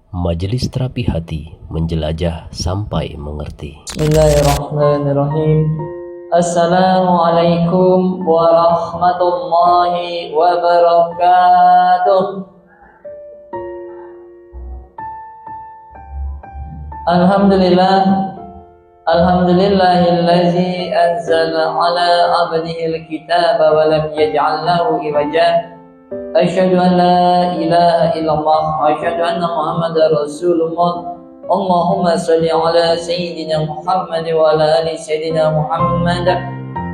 Majelis Terapi Hati, menjelajah sampai mengerti. Bismillahirrahmanirrahim. Assalamualaikum warahmatullahi wabarakatuh. Alhamdulillahillazi anzala ala abdihil kitaba wa lam yaj'al lahu iwaja. Asyhadu an la ilaha illallah wa asyhadu anna Muhammadar Rasulullah. Allahumma shalli ala sayyidina Muhammad wa ala ali sayyidina Muhammad.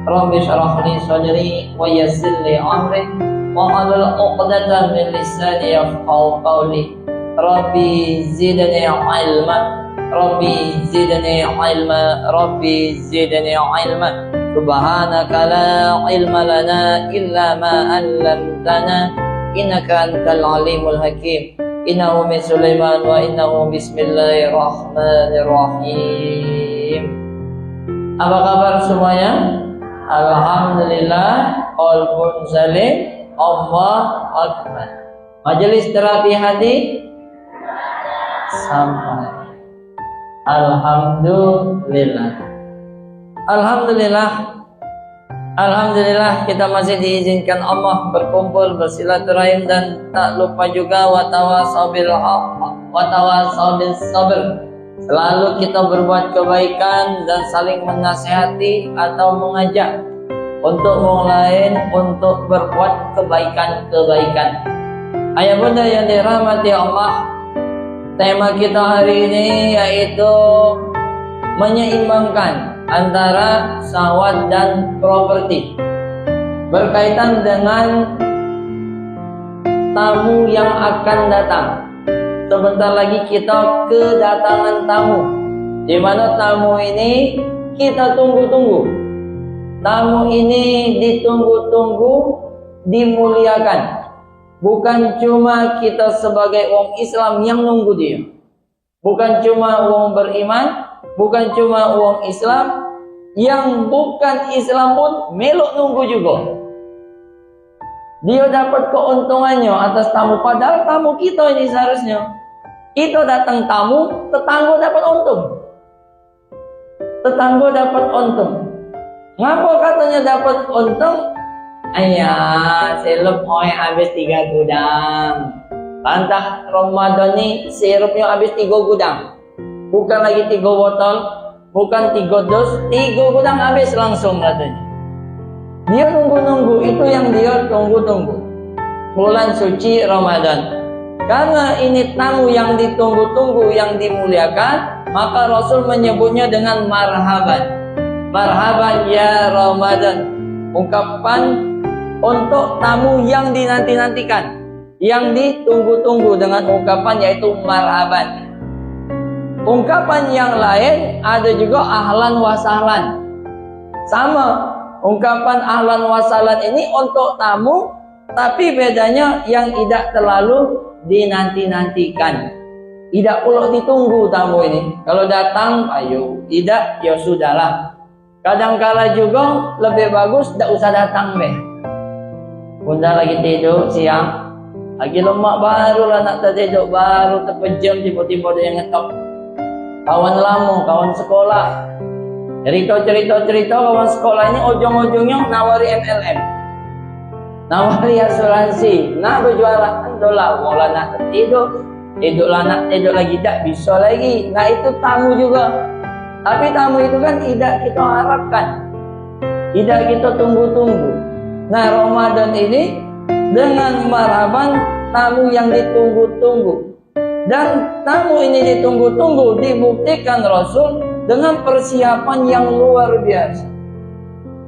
Rabbi shrah li sadri wa yassir li amri wa hlul 'uqdatam min lisani yafqahu qawli. Rabbi zidni ilma. Rabbi zidni ilma. Rabbi zidni ilma. Subhanaka la ilma lana illa ma 'allamtana innaka antal alimul hakim. Innahu min Sulaiman wa innahu bismillahirrahmanirrahim. Apa kabar semuanya? Alhamdulillah, qalbun salim, Allah akbar. Majelis terapi hati sampai. Alhamdulillah kita masih diizinkan Allah berkumpul, bersilaturahim, dan tak lupa juga watawasau bil sabr. Selalu kita berbuat kebaikan dan saling menasihati atau mengajak untuk orang lain untuk berbuat kebaikan-kebaikan. Ayah bunda yang dirahmati Allah, tema kita hari ini yaitu menyeimbangkan antara syahwat dan properti, berkaitan dengan tamu yang akan datang. Sebentar lagi kita kedatangan tamu, di mana tamu ini kita tunggu-tunggu. Tamu ini ditunggu-tunggu, dimuliakan. Bukan cuma kita sebagai orang Islam yang nunggu dia, bukan cuma orang beriman, bukan cuma orang Islam, yang bukan Islam pun melok nunggu juga. Dia dapat keuntungannya atas tamu, padahal tamu kita ini seharusnya kita datang tamu, tetangga dapat untung. Tetangga dapat untung. Ngapa katanya dapat untung? Ayah, sirup habis 3 gudang. Pantah Ramadan ini sirupnya habis 3 gudang. Bukan lagi 3 botol, bukan 3 dos, 3 gudang habis langsung katanya. Dia nunggu-nunggu, itu yang dia tunggu-tunggu. Bulan suci Ramadan. Karena ini tamu yang ditunggu-tunggu, yang dimuliakan, maka Rasul menyebutnya dengan marhaban. Marhaban ya Ramadan. Ungkapan untuk tamu yang dinanti-nantikan, yang ditunggu-tunggu, dengan ungkapan yaitu marhaban. Ungkapan yang lain ada juga ahlan wa sahlan. Sama, ungkapan ahlan wa sahlan ini untuk tamu, tapi bedanya yang tidak terlalu dinanti-nantikan. Tidak perlu ditunggu tamu ini. Kalau datang, ayo. Tidak, ya sudahlah. Kadang-kala juga lebih bagus tidak usah datang deh. Bunda lagi tidur siang, lagi lemak, barulah nak tertidur, baru terpejam, tiba-tiba dia ngetok. Kawan lama, kawan sekolah, cerita kawan sekolah ini ujung-ujungnya nawari MLM, nawari asuransi, nak berjualan dolar, mula nak tertidur, tidurlah nak tidur lagi, tak bisa lagi. Nah itu tamu juga. Tapi tamu itu kan tidak kita harapkan, tidak kita tunggu-tunggu. Nah Ramadan ini dengan marhaban, tamu yang ditunggu-tunggu. Dan tamu ini ditunggu-tunggu dibuktikan Rasul dengan persiapan yang luar biasa.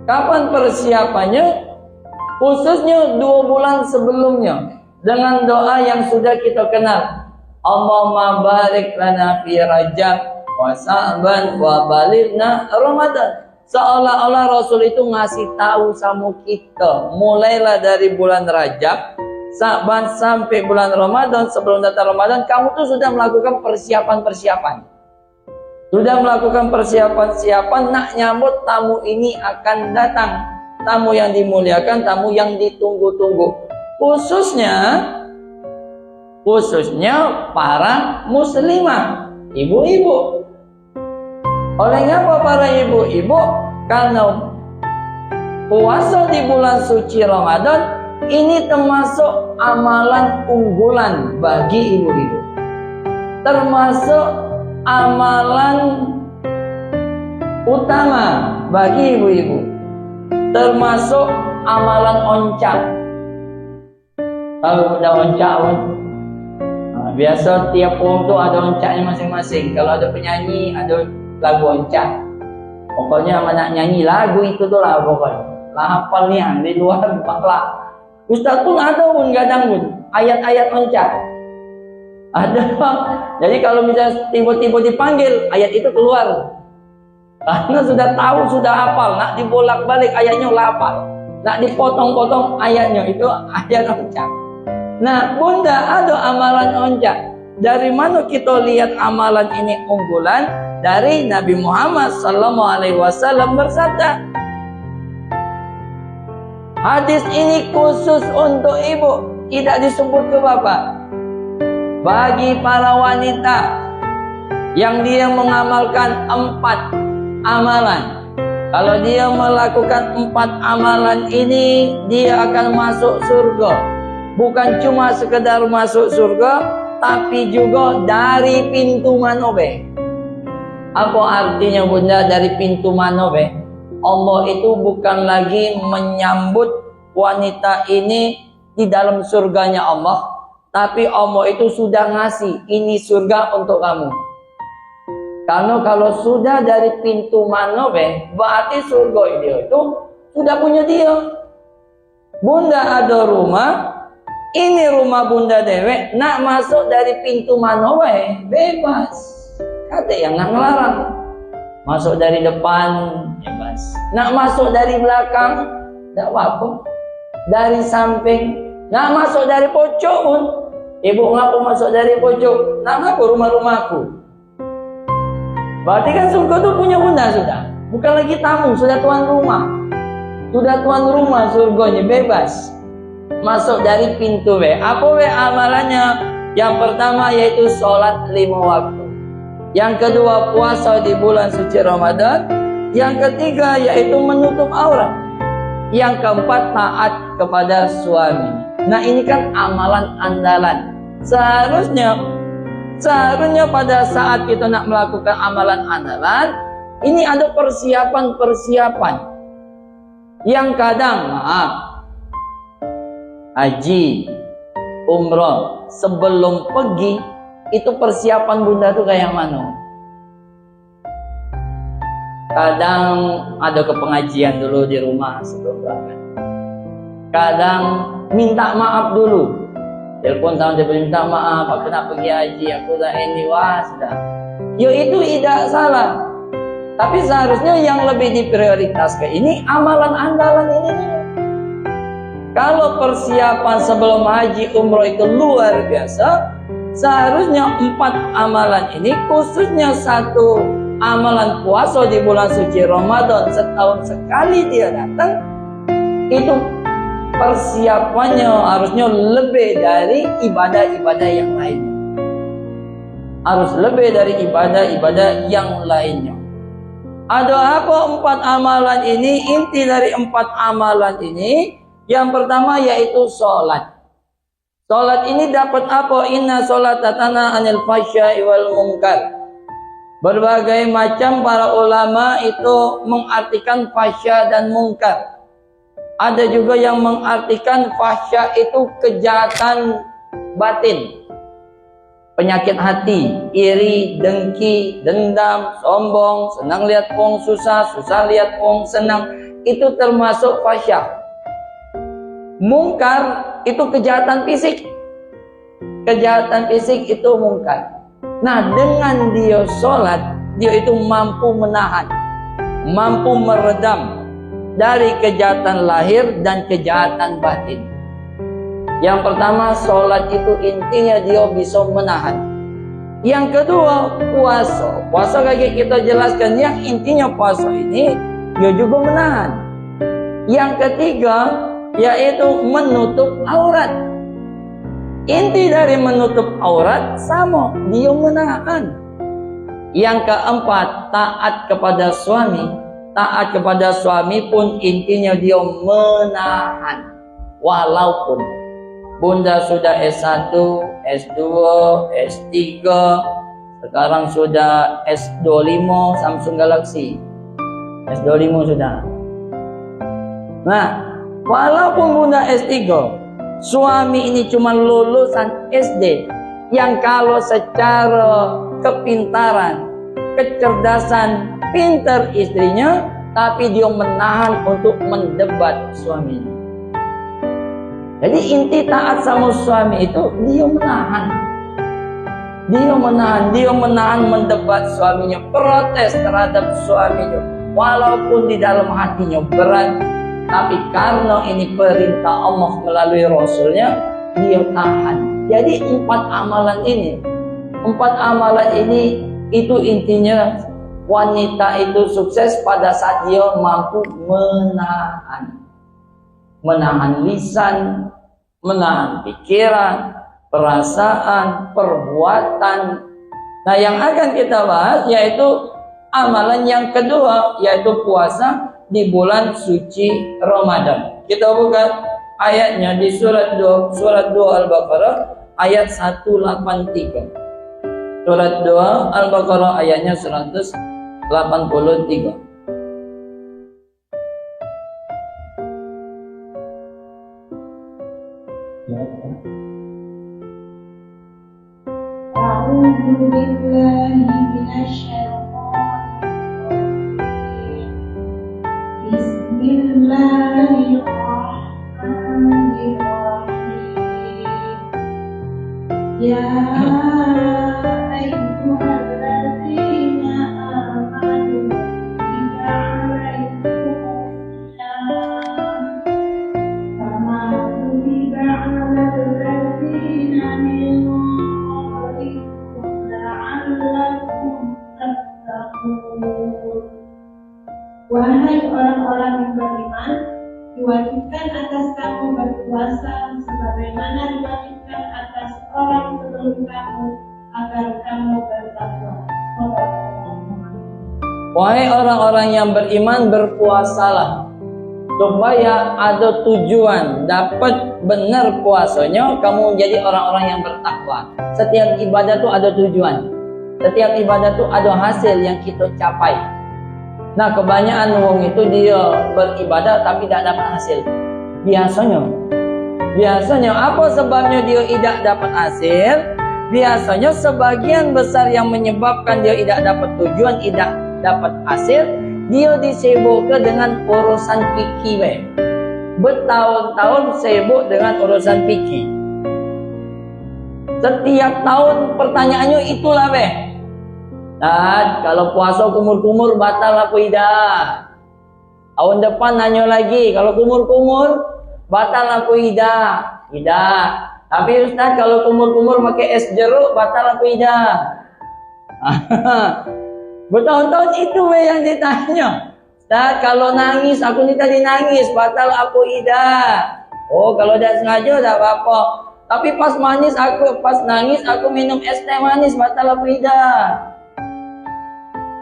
Kapan persiapannya? Khususnya 2 bulan sebelumnya, dengan doa yang sudah kita kenal. Allahumma barik lana fi Rajab wa Sa'ban wa balighna Ramadan. Seolah-olah Rasul itu ngasih tahu sama kita, mulailah dari bulan Rajab, Sa'ban sampai bulan Ramadan, sebelum datang Ramadan, kamu tuh sudah melakukan persiapan-persiapan. Sudah melakukan persiapan-persiapan nak nyambut tamu ini akan datang. Tamu yang dimuliakan, tamu yang ditunggu-tunggu. Khususnya khususnya para muslimah, ibu-ibu. Oleh apa para ibu-ibu? Karena puasa di bulan suci Ramadan ini termasuk amalan unggulan bagi ibu-ibu. Termasuk amalan utama bagi ibu-ibu. Termasuk amalan oncak. Kalau udah oncak, biasa tiap orang tuh ada oncaknya masing-masing. Kalau ada penyanyi, ada lagu oncak. Pokoknya mana nyanyi lagu itu tuh lah pokoknya. Lah hafalnya di luar lah. Ustaz pun ada pun kadang pun ayat-ayat oncak. Ada. Jadi kalau misalnya tiba-tiba dipanggil, ayat itu keluar. Karena sudah tahu, sudah hafal. Nak dibolak-balik ayatnya hafal. Nak dipotong-potong ayatnya itu ayat oncak. Nah, Bunda, ada amalan oncak. Dari mana kita lihat amalan ini unggulan? Dari Nabi Muhammad SAW bersabda. Hadis ini khusus untuk ibu, tidak disebut ke bapak. Bagi para wanita yang dia mengamalkan 4 amalan. Kalau dia melakukan 4 amalan ini, dia akan masuk surga. Bukan cuma sekedar masuk surga, tapi juga dari pintu manobe. Apa artinya Bunda dari pintu manobe? Allah itu bukan lagi menyambut wanita ini di dalam surganya Allah, tapi Allah itu sudah ngasih, ini surga untuk kamu. Karena kalau sudah dari pintu manobe, berarti surga itu sudah punya dia. Bunda ada rumah, ini rumah Bunda Dewe, nak masuk dari pintu manobe, bebas. Kata yang nggak ngelarang. Masuk dari depan, bebas. Nak masuk dari belakang, tidak apa-apa. Dari samping, nak masuk dari pojok pun. Ibu ngaku masuk dari pojok, nak ngaku rumah-rumahku. Berarti kan surga itu punya Bunda sudah. Bukan lagi tamu, sudah tuan rumah. Sudah tuan rumah surganya, bebas. Masuk dari pintu W. Apa W amalannya? Yang pertama yaitu sholat 5 waktu. Yang kedua puasa di bulan suci Ramadan. Yang ketiga yaitu menutup aurat. Yang keempat taat kepada suami. Nah ini kan amalan andalan. Seharusnya pada saat kita nak melakukan amalan andalan, ini ada persiapan-persiapan. Yang kadang haji, umrah, sebelum pergi, itu persiapan Bunda tuh kayak mana? Kadang ada ke pengajian dulu di rumah sebelum berangkat. Kadang minta maaf dulu. Telepon sama dia minta maaf, aku nak pergi haji, aku dah ini sudah. Yo itu tidak salah. Tapi seharusnya yang lebih diprioritaskan ini amalan andalan ini. Kalau persiapan sebelum haji umroh itu luar biasa, seharusnya 4 amalan ini, khususnya 1 amalan puasa di bulan suci Ramadan setahun sekali dia datang, itu persiapannya harusnya lebih dari ibadah-ibadah yang lainnya. Harus lebih dari ibadah-ibadah yang lainnya. Ada apa 4 amalan ini? Inti dari 4 amalan ini, yang pertama yaitu sholat. Sholat ini dapat apa? Inna sholata tanha anil fahsya'i wal munkar. Berbagai macam para ulama itu mengartikan fahsya dan munkar. Ada juga yang mengartikan fahsya itu kejahatan batin. Penyakit hati, iri, dengki, dendam, sombong, senang lihat orang susah, susah lihat orang senang. Itu termasuk fahsya. Mungkar itu kejahatan fisik. Kejahatan fisik itu mungkar. Nah, dengan dia sholat, dia itu mampu menahan, mampu meredam dari kejahatan lahir dan kejahatan batin. Yang pertama, sholat itu intinya dia bisa menahan. Yang kedua, puasa. Puasa kayak kita jelaskan, yang intinya puasa ini dia juga menahan. Yang ketiga, yaitu menutup aurat. Inti dari menutup aurat sama, dia menahan. Yang keempat, taat kepada suami. Taat kepada suami pun intinya dia menahan. Walaupun bunda sudah S1, S2, S3, sekarang sudah S25 Samsung Galaxy. S25 sudah. Nah, walaupun bunda S3, suami ini cuma lulusan SD, yang kalau secara kepintaran, kecerdasan, pintar istrinya, tapi dia menahan untuk mendebat suaminya. Jadi inti taat sama suami itu dia menahan. Dia menahan mendebat suaminya, protes terhadap suaminya. Walaupun di dalam hatinya berat, tapi karena ini perintah Allah melalui Rasulnya, dia tahan. Jadi empat amalan ini itu intinya wanita itu sukses pada saat dia mampu menahan lisan, menahan pikiran, perasaan, perbuatan. Nah, yang akan kita bahas yaitu amalan yang kedua, yaitu puasa di bulan suci Ramadan. Kita buka ayatnya di surat 2 Al-Baqarah ayat 183. Surat 2 Al-Baqarah ayatnya 183. A'udzu billahi minasyaitonir rajim. Bismillahirrahmanirrahim. Ya ayyuhalladzina amanu idza 'alaikumul-syam kama kutiba 'alal ladzina min qablikum la'allakum tattaqun. Wahai orang-orang yang beriman, diwajibkan atas kamu berpuasa sebagaimana diwajibkan atas orang sebelum kamu agar kamu bertakwa. Wahai orang-orang yang beriman, berpuasalah supaya ada tujuan, dapat benar puasanya, kamu menjadi orang-orang yang bertakwa. Setiap ibadah itu ada tujuan, setiap ibadah itu ada hasil yang kita capai. Nah, kebanyakan wong itu dia beribadah tapi tidak dapat hasil. Biasanya apa sebabnya dia tidak dapat hasil? Biasanya sebagian besar yang menyebabkan dia tidak dapat tujuan, tidak dapat hasil, dia disibukkan dengan urusan fikih. Bertahun-tahun sibuk dengan urusan fikih. Setiap tahun pertanyaannya itulah Dan kalau puasa kumur-kumur batal apa tidak? Tahun depan nanya lagi, kalau kumur-kumur batal apa tidak? Tidak. Tapi Ustaz, kalau kumur-kumur pakai es jeruk batal apa tidak? Bertahun-tahun itu yang ditanya. Ustaz, kalau nangis, aku ni tadi nangis, batal apa tidak? Oh, kalau dah sengaja tak apa-apa. Tapi pas nangis aku minum es teh manis, batal apa tidak?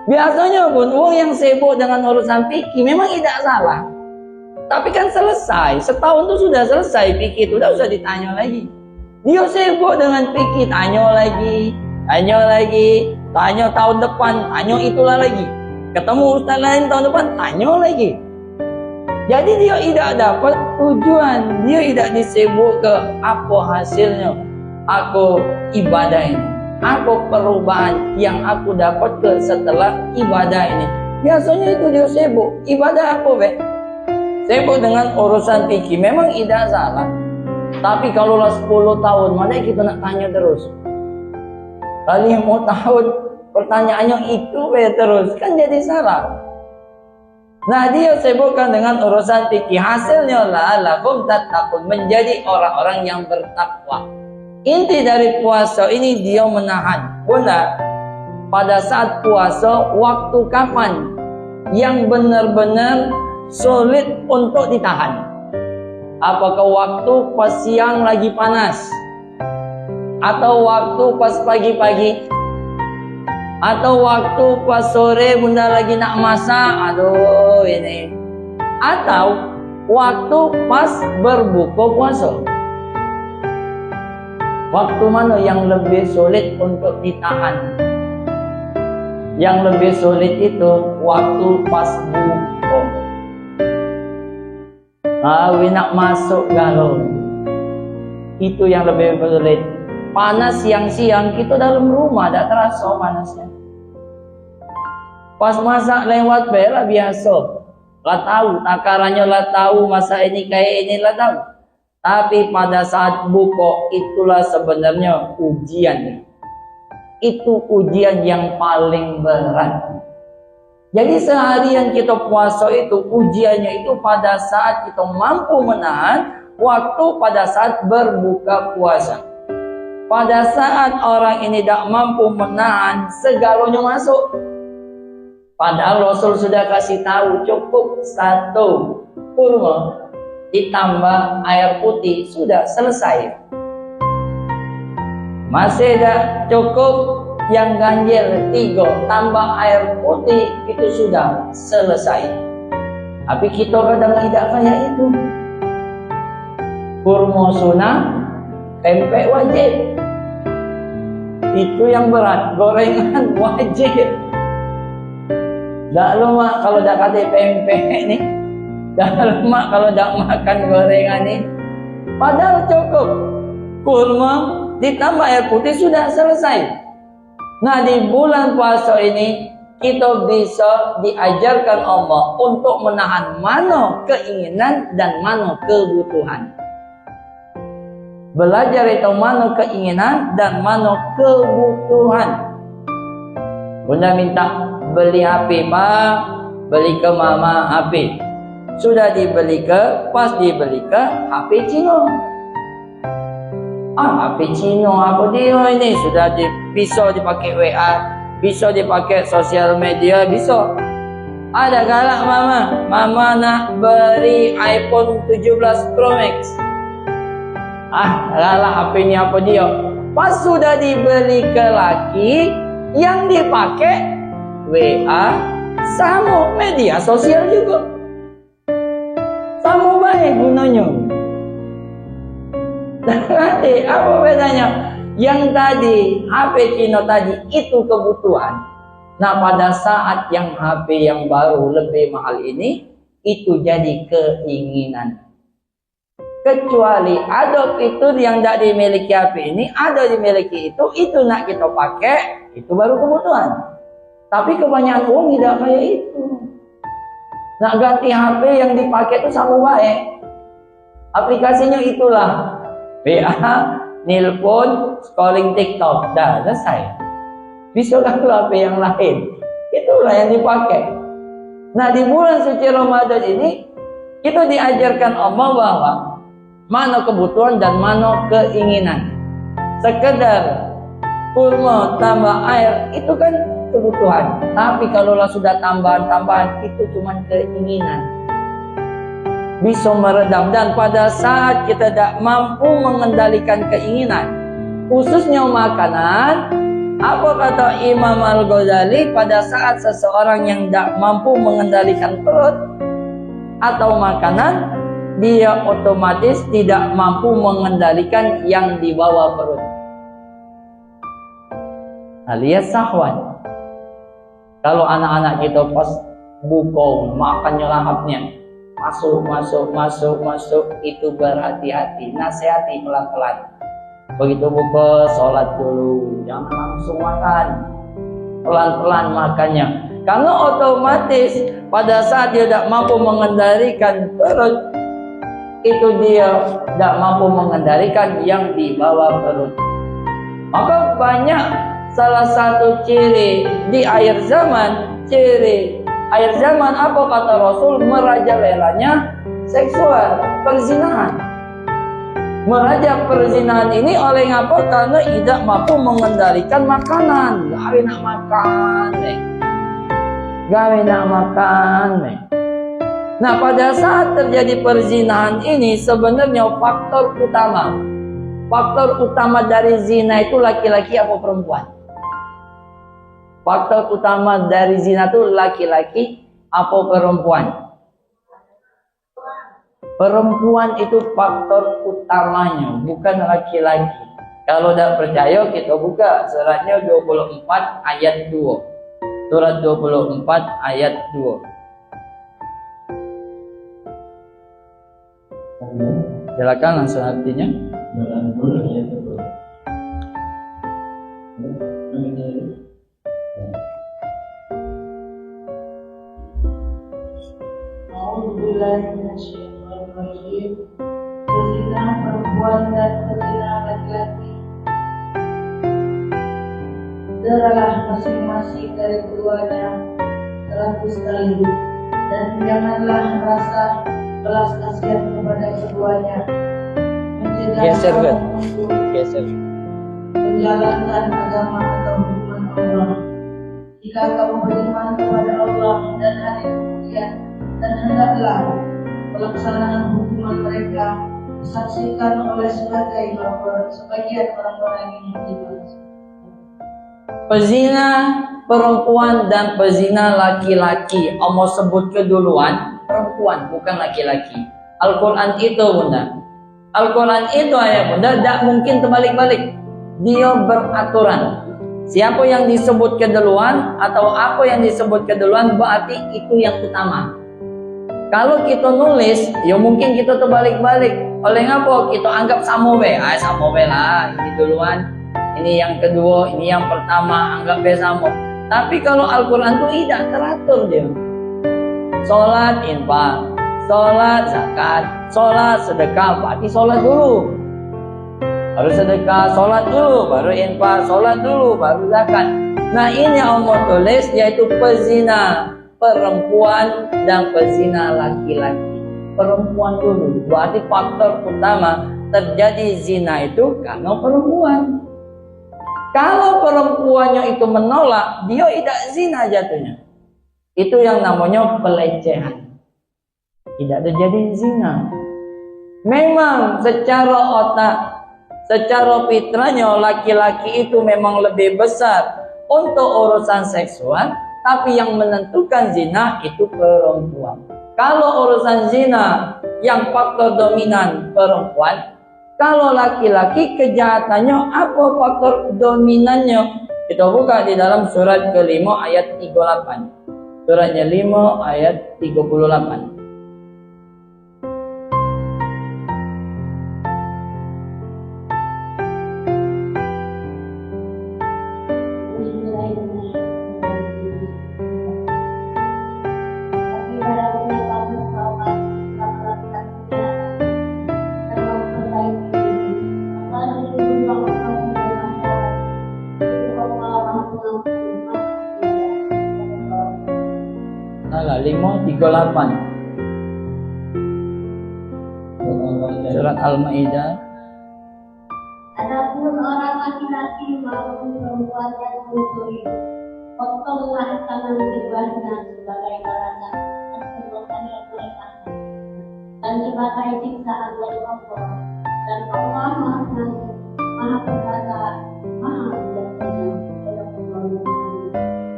Biasanya pun orang yang sibuk dengan urusan fikih memang tidak salah. Tapi kan selesai, setahun itu sudah selesai fikih itu, sudah usah ditanya lagi. Dia sibuk dengan fikih, tanya lagi, tanya tahun depan, tanya itulah lagi. Ketemu ustaz lain tahun depan, tanya lagi. Jadi dia tidak dapat tujuan, dia tidak disibuk ke apa hasilnya aku ibadah ini. Apa perubahan yang aku dapat setelah ibadah ini? Biasanya itu dia sibuk. Ibadah apa, sibuk dengan urusan fikih. Memang tidak salah. Tapi kalau 10 tahun, mana kita nak tanya terus? Kali mau tahun, pertanyaannya itu terus. Kan jadi salah. Nah, dia sibukkan dengan urusan fikih. Hasilnya la'allakum tattaqun, menjadi orang-orang yang bertakwa. Inti dari puasa ini dia menahan. Bunda, pada saat puasa, waktu kapan yang benar-benar sulit untuk ditahan? Apakah waktu pas siang lagi panas? atau waktu pas pagi-pagi, atau waktu pas sore bunda lagi nak masak, aduh ini, atau waktu pas berbuka puasa. Waktu mana yang lebih sulit untuk ditahan? Yang lebih sulit itu waktu pas buka. Nak masuk galau, itu yang lebih sulit. Panas siang-siang kita dalam rumah tak terasa panasnya. Pas masak lewat bela biasa, lah tahu takarannya, lah tahu masa ini kayak ini, lah tahu. Tapi pada saat buka itulah sebenarnya ujian. Itu ujian yang paling berat. Jadi seharian kita puasa itu ujiannya itu pada saat kita mampu menahan waktu pada saat berbuka puasa. Pada saat orang ini tidak mampu menahan, segalanya masuk. Padahal Rasul sudah kasih tahu cukup 1 kurma ditambah air putih sudah selesai. Masih tidak cukup, yang ganjil 3 tambah air putih itu sudah selesai. Tapi kita kadang tidak kayak itu. Kurma sunnah, pempek wajib. Itu yang berat, gorengan wajib. Tak lupa kalau tak kata pempek ni, tak lupa kalau tak makan gorengan ni. Padahal cukup kurma ditambah air putih sudah selesai. Nah, di bulan puasa ini kita bisa diajarkan Allah untuk menahan mana keinginan dan mana kebutuhan. Belajar itu mana keinginan dan mana kebutuhan. Bunda minta beli HP, Pak, beli ke mama HP. Sudah dibeli ke, pas dibeli ke HP Cino. HP Cino apa dia ini? Sudah bisa dipakai WA, bisa dipakai sosial media, bisa. Ada galak mama nak beli iPhone 17 Pro Max. Galak HP ini apa dia? Pas sudah dibeli ke laki, yang dipakai WA sama media sosial juga. Sama baik gunanya. Nanti apa bedanya? Yang tadi HP Cino tadi itu kebutuhan. Nah, pada saat yang HP yang baru lebih mahal ini itu jadi keinginan. Kecuali ada fitur yang tidak dimiliki HP ini, ada dimiliki itu nak kita pakai, itu baru kebutuhan. Tapi kebanyakan orang tidak kayak itu. Nak ganti HP yang dipakai itu sama baik. Aplikasinya itulah WA, nelpon, scrolling TikTok, dah selesai. Bisa kalau HP yang lain, itulah yang dipakai. Nah, di bulan suci Ramadan ini kita diajarkan Allah bahwa mana kebutuhan dan mana keinginan. Sekedar kurma tambah air itu kan kebutuhan. Tapi kalau sudah tambahan-tambahan itu cuma keinginan. Bisa meredam, dan pada saat kita tidak mampu mengendalikan keinginan, khususnya makanan, apa kata Imam Al-Ghazali, pada saat seseorang yang tidak mampu mengendalikan perut atau makanan, dia otomatis tidak mampu mengendalikan yang di bawah perut, alias syahwat. Kalau anak-anak kita pas buka makannya lahapnya masuk, itu berhati-hati, nasihati pelan-pelan. Begitu buka, sholat dulu, jangan langsung makan, pelan-pelan makannya. Karena otomatis pada saat dia tidak mampu mengendalikan perut, itu dia tidak mampu mengendalikan yang di bawah perut. Maka banyak salah satu ciri di akhir zaman, akhir zaman apa kata Rasul, merajalelanya seksual, perzinahan. Meraja perzinahan ini oleh apa? Karena tidak mampu mengendalikan makanan. Gawe nak makan. Nah, pada saat terjadi perzinahan ini sebenarnya faktor faktor utama dari zina itu laki-laki apa perempuan? Faktor utama dari zina itu laki-laki apa perempuan? Perempuan itu faktor utamanya, bukan laki-laki. Kalau tidak percaya, kita buka suratnya 24 ayat 2. Surat 24 ayat 2. Silakan langsung artinya. Berzina perempuan dan berzina laki-laki adalah masing-masing dari keduanya 100 kali, dan janganlah merasa belas kasihan kepada keduanya. Geser, Mencegah Bet. kamu untuk Geser. menjalankan agama atau hukuman Allah. Jika kamu beriman kepada Allah dan hari kemudian, dan hendaklah pelaksanaan hukuman mereka disaksikan oleh sebagian orang-orang yang beriman. Pezina perempuan dan pezina laki-laki, Allah sebut keduluan perempuan, bukan laki-laki. Al-Quran itu, Bunda, Al-Quran itu ayat, Bunda, tidak mungkin terbalik-balik. Dia beraturan. Siapa yang disebut keduluan atau apa yang disebut keduluan, berarti itu yang utama. Kalau kita nulis, ya mungkin kita terbalik-balik. Oleh apa? Kita anggap sama be, sama be lah, ini duluan, ini yang kedua, ini yang pertama, anggap be sama. Tapi kalau Al-Quran itu tidak teratur dia. Sholat infak, sholat zakat, sholat sedekah, berarti sholat dulu. Harus sedekah, sholat dulu, baru infak, sholat dulu, baru zakat. Nah ini Allah tulis, yaitu pezina perempuan dan pezina laki-laki. Perempuan dulu, berarti faktor utama terjadi zina itu karena perempuan. Kalau perempuannya itu menolak, dia tidak zina jatuhnya. Itu yang namanya pelecehan. Tidak terjadi zina. Memang secara otak, secara fitrahnya laki-laki itu memang lebih besar untuk urusan seksual, tapi yang menentukan zina itu perempuan. Kalau urusan zina yang faktor dominan perempuan, kalau laki-laki kejahatannya apa faktor dominannya? Kita buka di dalam surat ke-5 ayat 38. Suratnya 5 ayat 38. Salah, 5:38. Surat Al-Maidah. Adapun orang laki-laki maupun perempuan yang mencuri, potonglah tangan keduanya sebagai balasan atas perbuatan yang mereka dan sebagai siksaan dari Allah. Dan Allah Maha Perkasa, Maha Bijaksana.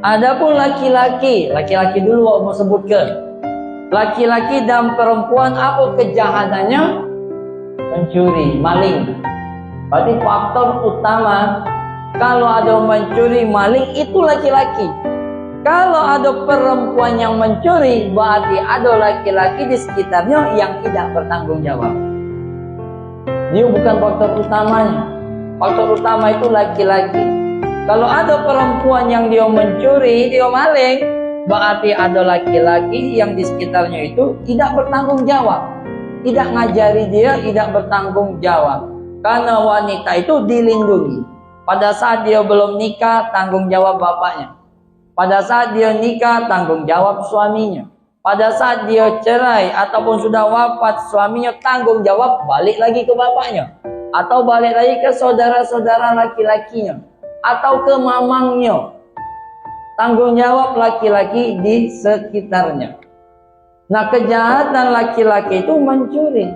Adapun laki-laki dulu mau sebutkan. Laki-laki dan perempuan apa kejahatannya? Mencuri, maling. Berarti faktor utama kalau ada mencuri, maling itu laki-laki. Kalau ada perempuan yang mencuri, berarti ada laki-laki di sekitarnya yang tidak bertanggung jawab. Dia bukan faktor utamanya. Faktor utama itu laki-laki. Kalau ada perempuan yang dia mencuri, dia maling, berarti ada laki-laki yang di sekitarnya itu tidak bertanggung jawab. Tidak ngajari dia, tidak bertanggung jawab. Karena wanita itu dilindungi. Pada saat dia belum nikah, tanggung jawab bapaknya. Pada saat dia nikah, tanggung jawab suaminya. Pada saat dia cerai ataupun sudah wafat suaminya, tanggung jawab balik lagi ke bapaknya. Atau balik lagi ke saudara-saudara laki-lakinya. Atau ke mamangnya. Tanggung jawab laki-laki di sekitarnya. Nah, kejahatan laki-laki itu mencuri.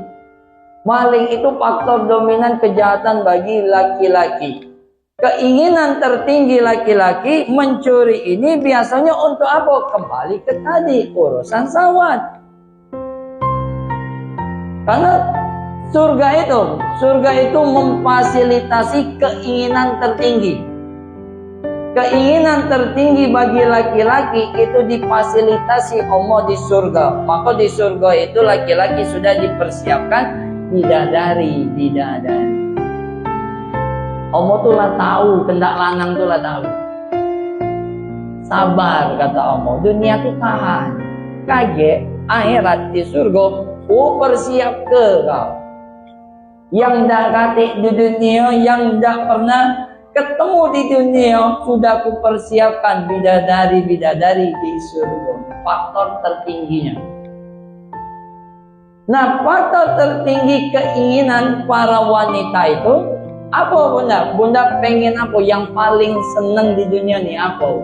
Maling itu faktor dominan kejahatan bagi laki-laki. Keinginan tertinggi laki-laki mencuri ini biasanya untuk apa? Kembali ke tadi, urusan syahwat. Karena surga itu memfasilitasi keinginan tertinggi. Keinginan tertinggi bagi laki-laki itu difasilitasi Allah di surga. Maka di surga itu laki-laki sudah dipersiapkan bidadari. Allah tuh lah tahu, kendak lanang tuh lah tahu. Sabar kata Allah, dunia tuh tahan. Kaget, akhirat di surga, persiap ke kau. Yang dah katik di dunia, yang dah pernah ketemu di dunia, sudah kupersiapkan bidadari di surga. Faktor tertingginya. Nah, faktor tertinggi keinginan para wanita itu apa bunda? Bunda pengen apa? Yang paling seneng di dunia nih apa?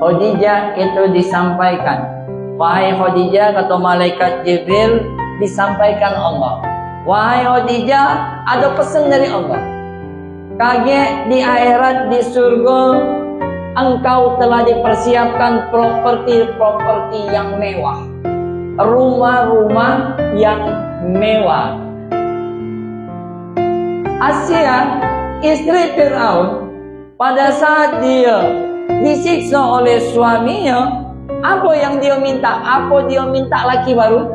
Khadijah itu disampaikan. Wahai Khadijah, kata malaikat Jibril, disampaikan Allah. Wahai Khadijah, ada pesan dari Allah. Kaget di akhirat di surga, engkau telah dipersiapkan properti yang mewah. Rumah-rumah yang mewah. Asia, istri Fir'aun, pada saat dia disiksa oleh suaminya, apa yang dia minta? Apa dia minta laki baru?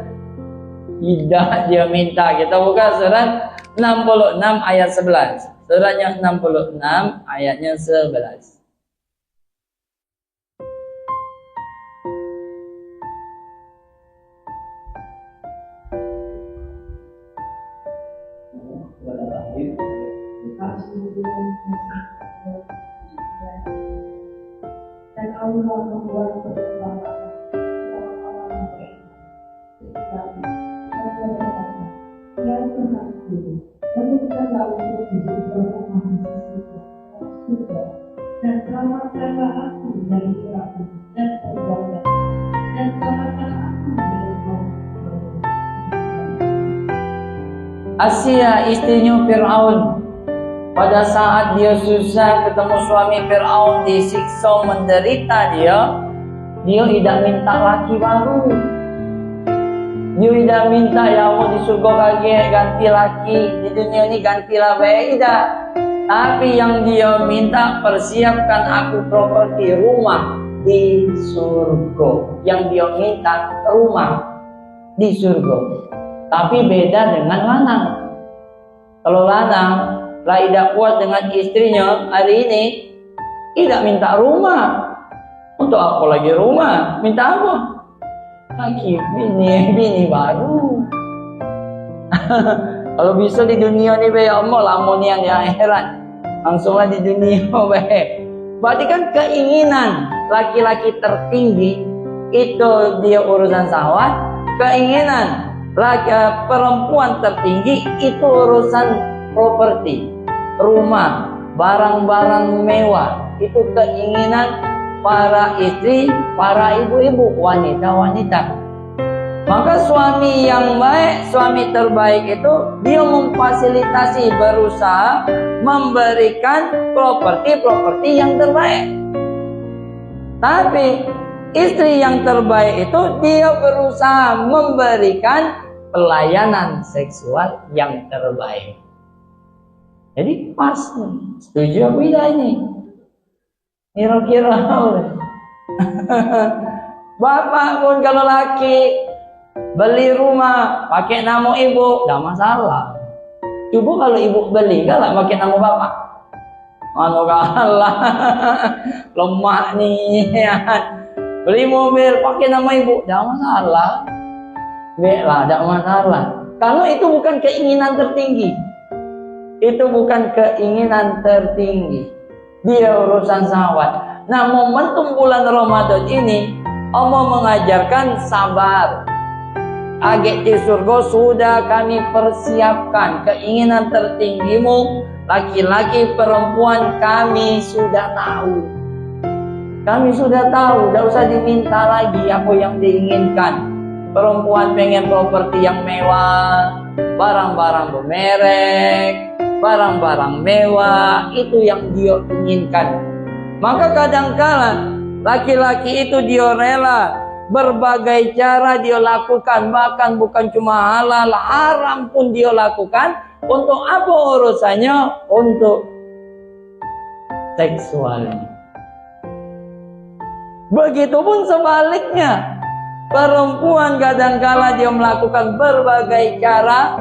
Tidak dia minta. Kita buka surat 66 ayat 11. Suratnya 66 ayatnya 11. Dan Allah membuat perkembangan orang-orang beriman. Ya Tuhanku, berikanlah untuk hidup berumah surga, dan selamatkanlah aku dari neraka dan perbuatan, dan selamatkanlah aku dari Asia, istrinya Fir'aun, pada saat dia susah ketemu suami Fir'aun, disiksa menderita dia tidak minta laki baru. Dia tidak minta ya Allah di surga kaget ganti laki, di dunia ini gantilah baik, tidak. Tapi yang dia minta, persiapkan aku properti rumah di surga. Yang dia minta rumah di surga. Tapi beda dengan lanang. Kalau lanang lah tidak kuat dengan istrinya hari ini, tidak minta rumah. Untuk apa lagi rumah? Minta apa? Lagi bini baru. Kalau bisa di dunia ini be Allah, lamun yang di akhirat langsunglah di dunia be. Berarti kan keinginan laki-laki tertinggi itu dia urusan syahwat, keinginan perempuan tertinggi itu urusan properti, rumah, barang-barang mewah. Itu keinginan para istri, para ibu-ibu, wanita-wanita. Maka suami yang baik, suami terbaik itu dia memfasilitasi, berusaha memberikan properti yang terbaik. Tapi istri yang terbaik itu dia berusaha memberikan pelayanan seksual yang terbaik. Jadi pas nih. Setuju apa tidak ini? Kira-kira bapak pun kalau laki beli rumah pakai nama ibu, tidak masalah. Coba kalau ibu beli, galak pakai nama bapak. Anu kalah, lemah nih. Beli mobil pakai nama ibu, tidak masalah. Baiklah, tidak masalah. Karena itu bukan keinginan tertinggi. Itu bukan keinginan tertinggi. Dia urusan syahwat. Nah, momentum bulan Ramadan ini Allah mengajarkan sabar. Agak di surga sudah kami persiapkan keinginan tertinggimu, laki-laki perempuan kami sudah tahu. Kami sudah tahu, tidak usah diminta lagi apa yang diinginkan. Perempuan pengen properti yang mewah, barang-barang bermerek, barang-barang mewah, itu yang dia inginkan. Maka kadangkala laki-laki itu dia rela berbagai cara dia lakukan, bahkan bukan cuma halal, haram pun dia lakukan. Untuk apa urusannya? Untuk seksualnya. Begitupun sebaliknya, perempuan kadangkala dia melakukan berbagai cara,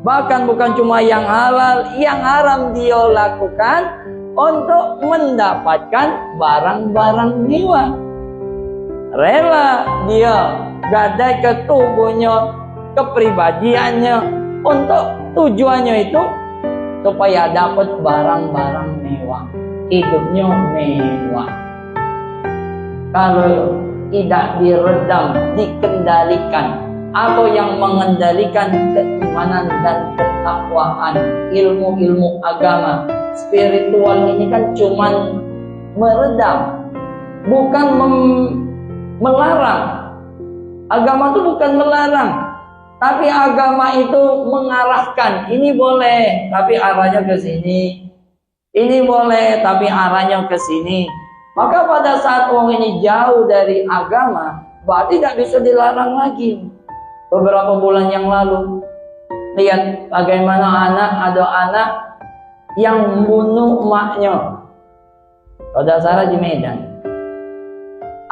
bahkan bukan cuma yang halal, yang haram dia lakukan untuk mendapatkan barang-barang mewah. Rela dia gadai ke tubuhnya, kepribadiannya, untuk tujuannya itu supaya dapat barang-barang mewah, hidupnya mewah. Kalau tidak diredam, dikendalikan, atau yang mengendalikan keimanan dan ketakwaan, ilmu-ilmu agama, spiritual ini kan cuman meredam, bukan melarang. Agama itu bukan melarang, tapi agama itu mengarahkan. Ini boleh, tapi arahnya ke sini. Ini boleh, tapi arahnya ke sini. Maka pada saat orang ini jauh dari agama, berarti tidak bisa dilarang lagi. Beberapa bulan yang lalu, lihat bagaimana ada anak yang membunuh emaknya. Saudara Sarah di Medan.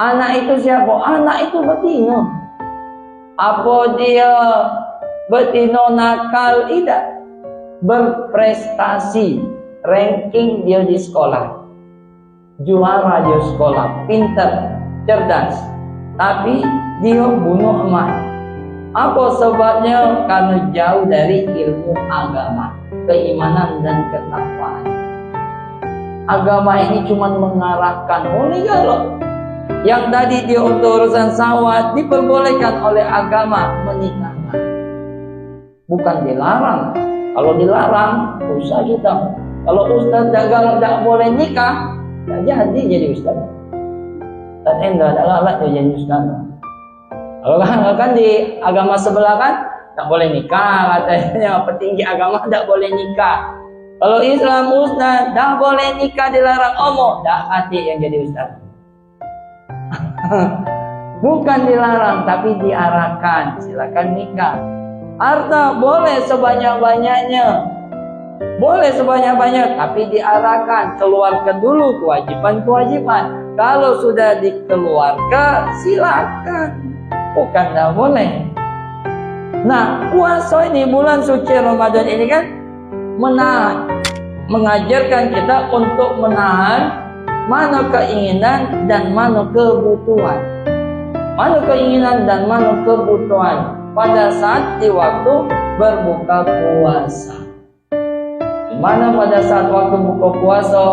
Anak itu siapa? Anak itu betina. Apa dia betina nakal? Tidak. Berprestasi, ranking dia di sekolah, juara di sekolah, pintar, cerdas, tapi dia bunuh emak. Apa sebabnya? Karena jauh dari ilmu agama, keimanan dan ketakwaan. Agama ini cuma mengarahkan. Boleh kalau yang tadi dia untuk urusan sawah diperbolehkan oleh agama menikah, bukan dilarang. Kalau dilarang, usah kita. Kalau ustaz tidak boleh nikah, tak jadi ustaz. Tak enggak ada lalat dia jadi ustaz. Kalau kan di agama sebelah kan tak boleh nikah, katanya petinggi agama tak boleh nikah. Kalau Islam ustaz tak boleh nikah, dilarang omong, tak hati yang jadi ustaz. Bukan dilarang, tapi diarahkan. Silakan nikah. Harta boleh sebanyak-banyaknya, boleh sebanyak-banyak, tapi diarahkan. Keluarkan dulu kewajiban-kewajiban. Kalau sudah dikeluarkan, silakan. Bukan tidak boleh. Nah, puasa ini, bulan suci Ramadan ini kan menahan, mengajarkan kita untuk menahan mana keinginan dan mana kebutuhan. Mana keinginan dan mana kebutuhan pada saat di waktu berbuka puasa. Dimana pada saat waktu buka puasa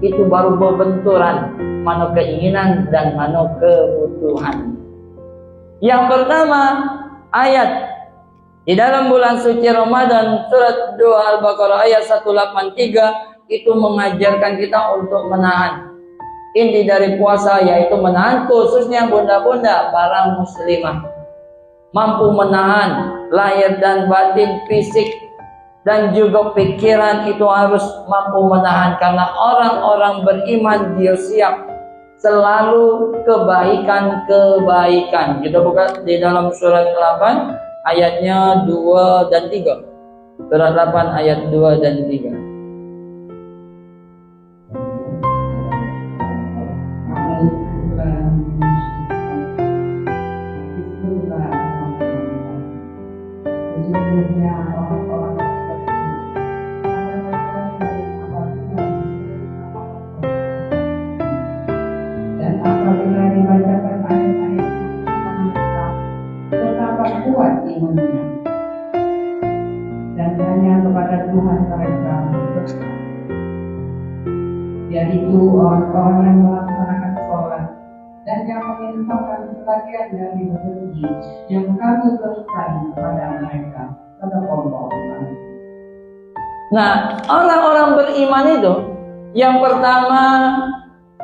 itu baru berbenturan mana keinginan dan mana kebutuhan. Yang pertama, ayat di dalam bulan suci Ramadan, surat 2 Al-Baqarah ayat 183, itu mengajarkan kita untuk menahan. Inti dari puasa yaitu menahan, khususnya bunda-bunda para muslimah. Mampu menahan lahir dan batin, fisik dan juga pikiran itu harus mampu menahan. Karena orang-orang beriman dia siap selalu kebaikan-kebaikan. Kita buka di dalam surat 8 ayatnya 2 dan 3. Surat 8 ayat 2 dan 3. Dan apabila dibacakan ayat-ayat betapa kuat imannya dan hanya kepada Tuhan mereka berserah, yaitu orang-orang yang melaksanakan sholat dan yang menginfakkan sebagian dari rezeki yang kami berikan kepada mereka. Nah, orang-orang beriman itu yang pertama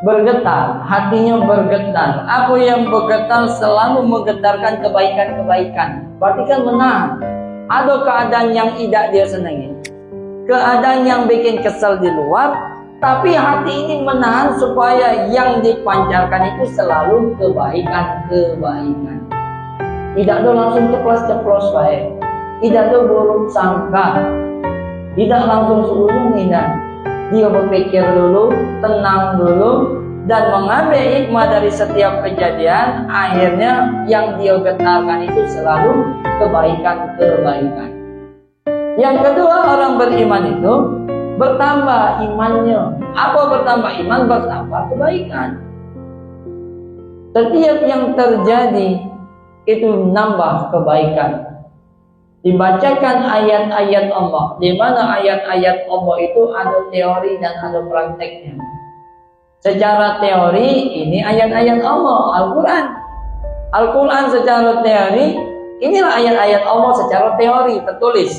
bergetar, hatinya bergetar. Apa yang bergetar selalu menggetarkan kebaikan-kebaikan. Berarti kan menahan. Ada keadaan yang tidak dia senangi, keadaan yang bikin kesal di luar, tapi hati ini menahan supaya yang dipancarkan itu selalu kebaikan-kebaikan. Tidak ada langsung ceplos-ceplos baik, tidak ada buruk sangka, tidak langsung seujung tidak. Dia berpikir dulu, tenang dulu, dan mengambil hikmah dari setiap kejadian. Akhirnya yang dia getarkan itu selalu kebaikan-kebaikan. Yang kedua, orang beriman itu bertambah imannya. Apa bertambah iman? Bertambah kebaikan. Setiap yang terjadi itu nambah kebaikan. Dibacakan ayat-ayat Allah, di mana ayat-ayat Allah itu ada teori dan ada prakteknya. Secara teori ini ayat-ayat Allah, Al-Quran. Al-Quran secara teori, inilah ayat-ayat Allah secara teori tertulis.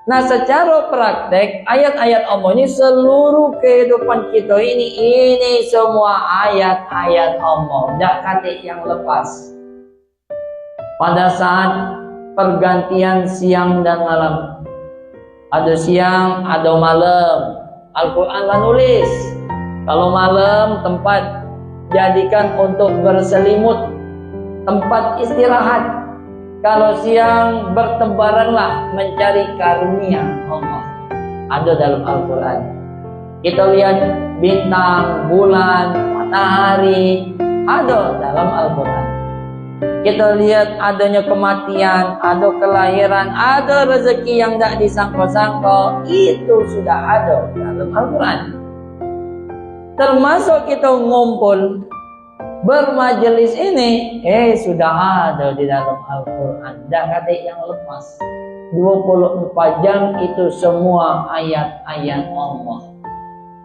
Nah, secara praktek ayat-ayat Allah ini seluruh kehidupan kita ini semua ayat-ayat Allah, tidak kata yang lepas. Pada saat pergantian siang dan malam, ada siang, ada malam, Al-Quran lah nulis. Kalau malam tempat jadikan untuk berselimut, tempat istirahat. Kalau siang bertebaranlah mencari karunia Allah. Ada dalam Al-Quran. Kita lihat bintang, bulan, matahari, ada dalam Al-Quran. Kita lihat adanya kematian, ada kelahiran, ada rezeki yang tidak disangka-sangka, itu sudah ada dalam Al-Quran. Termasuk kita ngumpul bermajelis ini, sudah ada di dalam Al-Quran. Tidak kata yang lepas. 24 jam itu semua ayat-ayat Allah.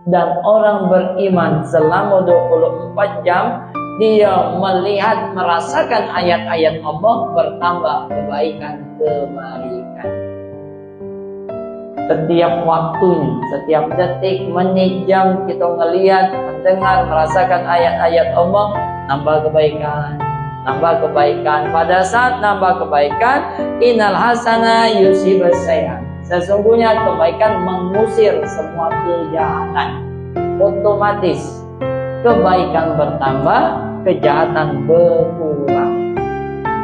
Dan orang beriman selama 24 jam dia melihat, merasakan ayat-ayat Allah, bertambah kebaikan-kebaikan. Setiap waktunya, setiap detik, menit, jam kita melihat, mendengar, merasakan ayat-ayat Allah, nambah kebaikan, nambah kebaikan. Pada saat nambah kebaikan, innal hasana yusibas sayyi'at. Sesungguhnya kebaikan mengusir semua kejahatan. Otomatis kebaikan bertambah, kejahatan berkurang.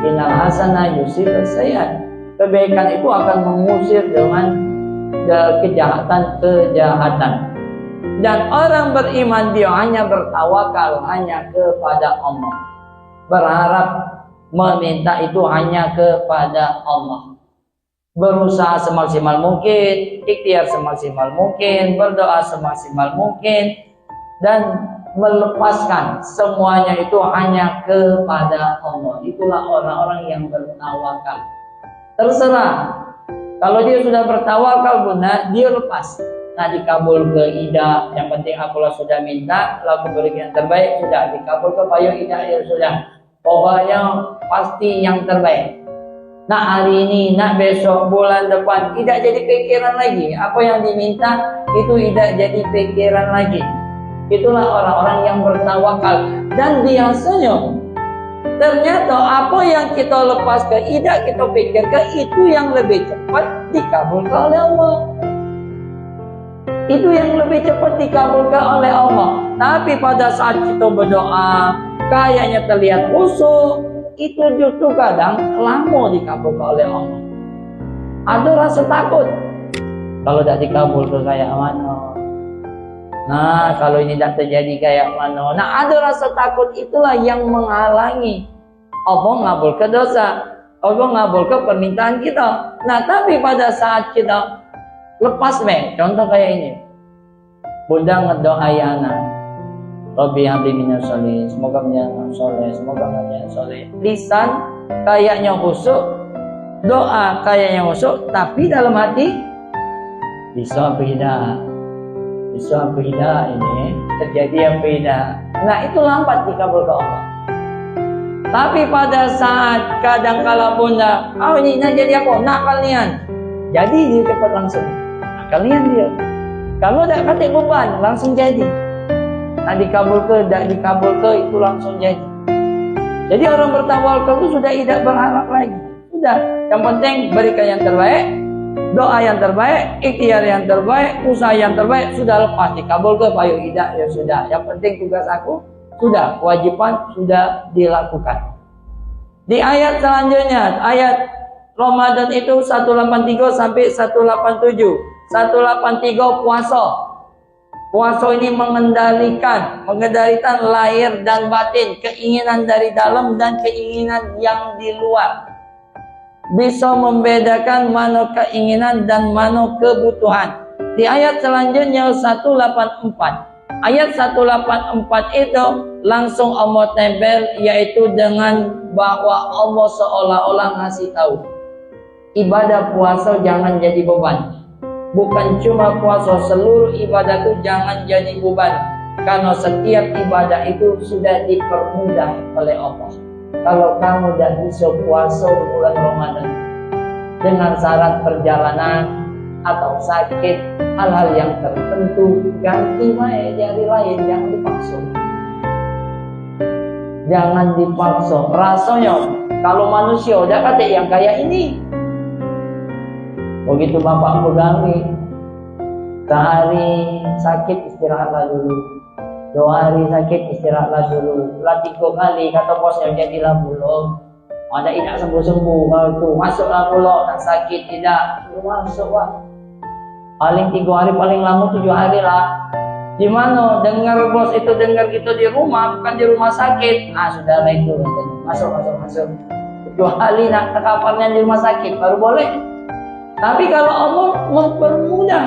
Innal hasana yusibas sayyi'at. Kebaikan itu akan mengusir dengan kejahatan-kejahatan. Dan orang beriman dia hanya bertawakal hanya kepada Allah. Berharap, meminta itu hanya kepada Allah. Berusaha semaksimal mungkin, ikhtiar semaksimal mungkin, berdoa semaksimal mungkin, dan melepaskan semuanya itu hanya kepada Allah. Itulah orang-orang yang bertawakal. Terserah. Kalau dia sudah bertawakal guna, dia lepas. Nah, dikabul ke ida, yang penting akulah sudah minta, laku berikan yang terbaik, sudah dikabul ke payo ida, ya sudah. Pokoknya pasti yang terbaik. Nah, hari ini, nah besok, bulan depan, tidak jadi pikiran lagi. Apa yang diminta itu tidak jadi pikiran lagi. Itulah orang-orang yang bertawakal. Dan biasanya ternyata apa yang kita lepas ke ida, kita pikirkan itu yang lebih cepat dikabulkan oleh Allah. Itu yang lebih cepat dikabulkan oleh Allah. Tapi pada saat kita berdoa, kayaknya terlihat khusyuk, itu justru kadang lama dikabulkan oleh Allah. Ada rasa takut. Kalau tidak dikabulkan kayak mana? Nah, kalau ini tidak terjadi kayak mana? Nah, ada rasa takut, itulah yang menghalangi Allah ngabulkan dosa, Allah ngabulkan permintaan kita. Nah, tapi pada saat kita lepas, contoh kayak ini, bunda ngedoai anak, Rabbi habli minas sholihin, semoga menjadi soleh, semoga menjadi soleh. Lisan kayaknya khusyuk, doa kayaknya khusyuk, tapi dalam hati bisa beda. Bisa beda, ini terjadi yang beda. Nah, itu lambat dikabulkan Allah. Tapi pada saat kadang-kala bunda, ini nak jadi apa? Nak kalian. Jadi dia cepat langsung. Nak kalian dia. Kalau tak kata beban, langsung jadi. Nah dikabul ke, tidak dikabul ke, itu langsung jadi. Jadi orang bertawakal itu sudah tidak berharap lagi. Sudah, yang penting berikan yang terbaik, doa yang terbaik, ikhtiar yang terbaik, usaha yang terbaik, sudah lepas dikabul ke, ayo tidak, ya sudah. Yang penting tugas aku sudah, kewajiban sudah dilakukan. Di ayat selanjutnya, ayat Ramadan itu 183 sampai 187. 183 puasa. Puasa ini mengendalikan lahir dan batin, keinginan dari dalam dan keinginan yang di luar. Bisa membedakan mana keinginan dan mana kebutuhan. Di ayat selanjutnya 184. Ayat 184 itu langsung Allah tempel, yaitu dengan bahwa Allah seolah-olah ngasih tahu. Ibadah puasa jangan jadi beban. Bukan cuma puasa, seluruh ibadah itu jangan jadi beban. Karena setiap ibadah itu sudah dipermudah oleh Allah. Kalau kamu tidak bisa puasa di bulan Ramadan dengan syarat perjalanan atau sakit, hal-hal yang tertentu, ganti di hari lain, jangan dipaksa. Jangan dipaksa. Rasanya kalau manusia udah kata yang kayak ini, begitu bapak pegawai, sehari sakit istirahatlah dulu, 2 hari sakit istirahatlah dulu, 3 kali kata bosnya jadilah belum. Ada tidak sembuh-sembuh, kalau itu masuklah pulau, tak sakit tidak, masuk Pak. Paling 3 hari, paling lama 7 hari lah. Gimana dengar bos itu dengar gitu di rumah, bukan di rumah sakit, sudah lah itu, masuk. 7 hari nak kapannya di rumah sakit baru boleh. Tapi kalau Allah mempermudah,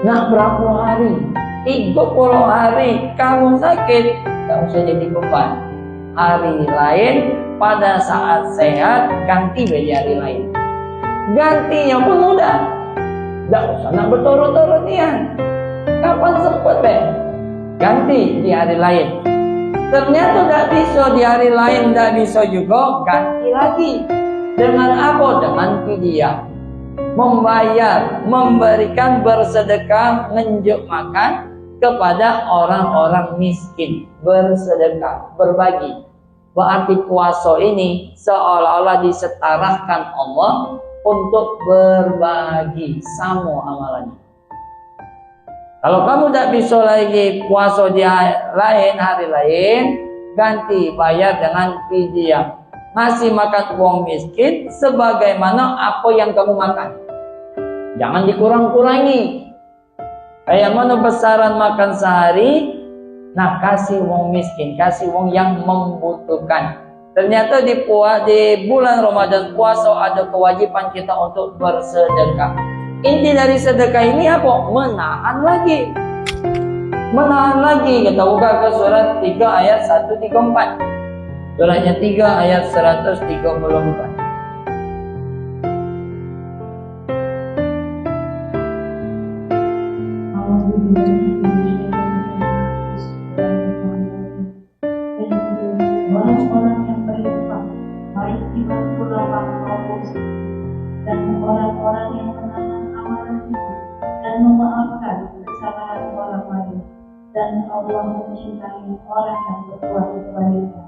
nah berapa hari, 30 hari kamu sakit, tak usah jadi beban. Hari lain pada saat sehat ganti beli hari lain. Gantinya pun mudah, tak usah nak berturut-turut nian. Kapan sempat ganti di hari lain. Ternyata tak bisa di hari lain, tak bisa juga ganti lagi. Dengan apa? Dengan fidyah. Membayar, memberikan, bersedekah, menunjuk makan kepada orang-orang miskin. Bersedekah, berbagi. Berarti puasa ini seolah-olah disetarakan Allah untuk berbagi, sama amalannya. Kalau kamu tidak bisa lagi puasa di hari lain, ganti bayar dengan fidyah. Ngasih makan uang miskin sebagaimana apa yang kamu makan. Jangan dikurang-kurangi. Kayak mana besaran makan sehari, nah kasih uang miskin, kasih uang yang membutuhkan. Ternyata di bulan Ramadan puasa ada kewajiban kita untuk bersedekah. Inti dari sedekah ini apa? Menahan lagi. Menahan lagi. Kita buka ke surat 3 ayat 134. Suratnya 3 ayat 134. Orang-orang yang beriman, baik iman ulama maupun dan orang-orang yang menahan amalan itu dan memaafkan kesalahan orang lain, dan Allah mencintai orang yang berbuat kebaikan.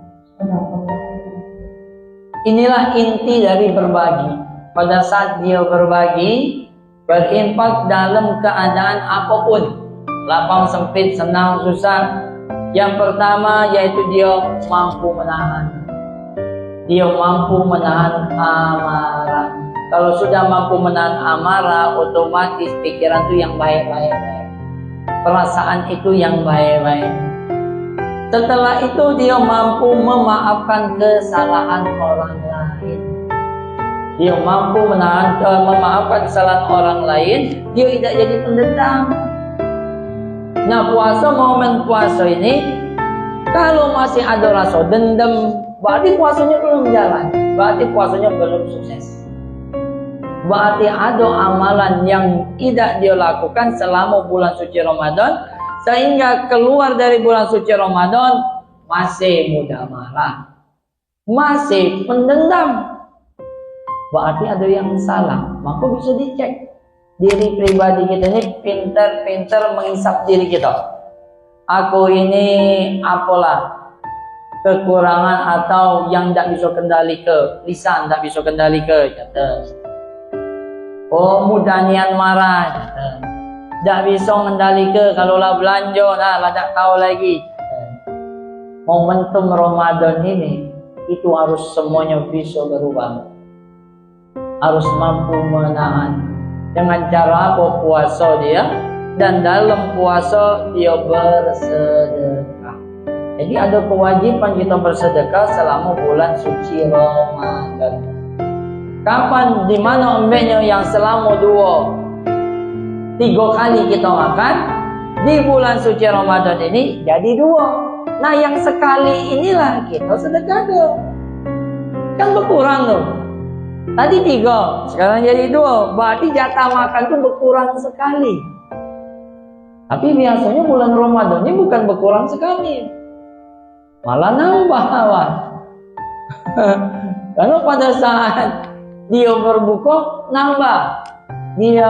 Inilah inti dari berbagi. Pada saat dia berbagi, berinfak dalam keadaan apapun, lapang sempit, senang susah. Yang pertama yaitu dia mampu menahan. Dia mampu menahan amarah. Kalau sudah mampu menahan amarah, otomatis pikiran itu yang baik-baik, perasaan itu yang baik-baik. Setelah itu dia mampu memaafkan kesalahan orang lain. Dia mampu memaafkan kesalahan orang lain. Dia tidak jadi pendendam. Nah momen puasa ini, kalau masih ada rasa dendam, berarti puasanya belum jalan. Berarti puasanya belum sukses. Berarti ada amalan yang tidak dia lakukan selama bulan suci Ramadan, sehingga keluar dari bulan suci Ramadan masih mudah marah, masih pendendam. Berarti ada yang salah. Maka bisa dicek diri pribadi kita ini, pintar-pintar menghisap diri kita. aku ini apalah kekurangan atau yang tak bisa kendali ke lisan, tak bisa kendali ke kata. Oh mudah nian marah kata. Tak bisa kendali ke kalau lah belanja lah tak tahu lagi. Momentum Ramadan ini itu harus semuanya bisa berubah. Harus mampu menahan. Dengan cara apa? Puasa dia, dan dalam puasa dia bersedekah. Jadi ada kewajiban kita bersedekah selama bulan suci Ramadan. Kapan, di mana ambeknya yang selama 2-3 kali kita makan, di bulan suci Ramadan ini jadi 2. Nah yang sekali inilah kita sedekah tuh. Kan berkurang tuh. Tadi 3, sekarang jadi 2. Berarti jatah makan tuh berkurang sekali. Tapi biasanya bulan Ramadan ini bukan berkurang sekali, malah nambah kawan. Karena pada saat dia berbuka nambah, dia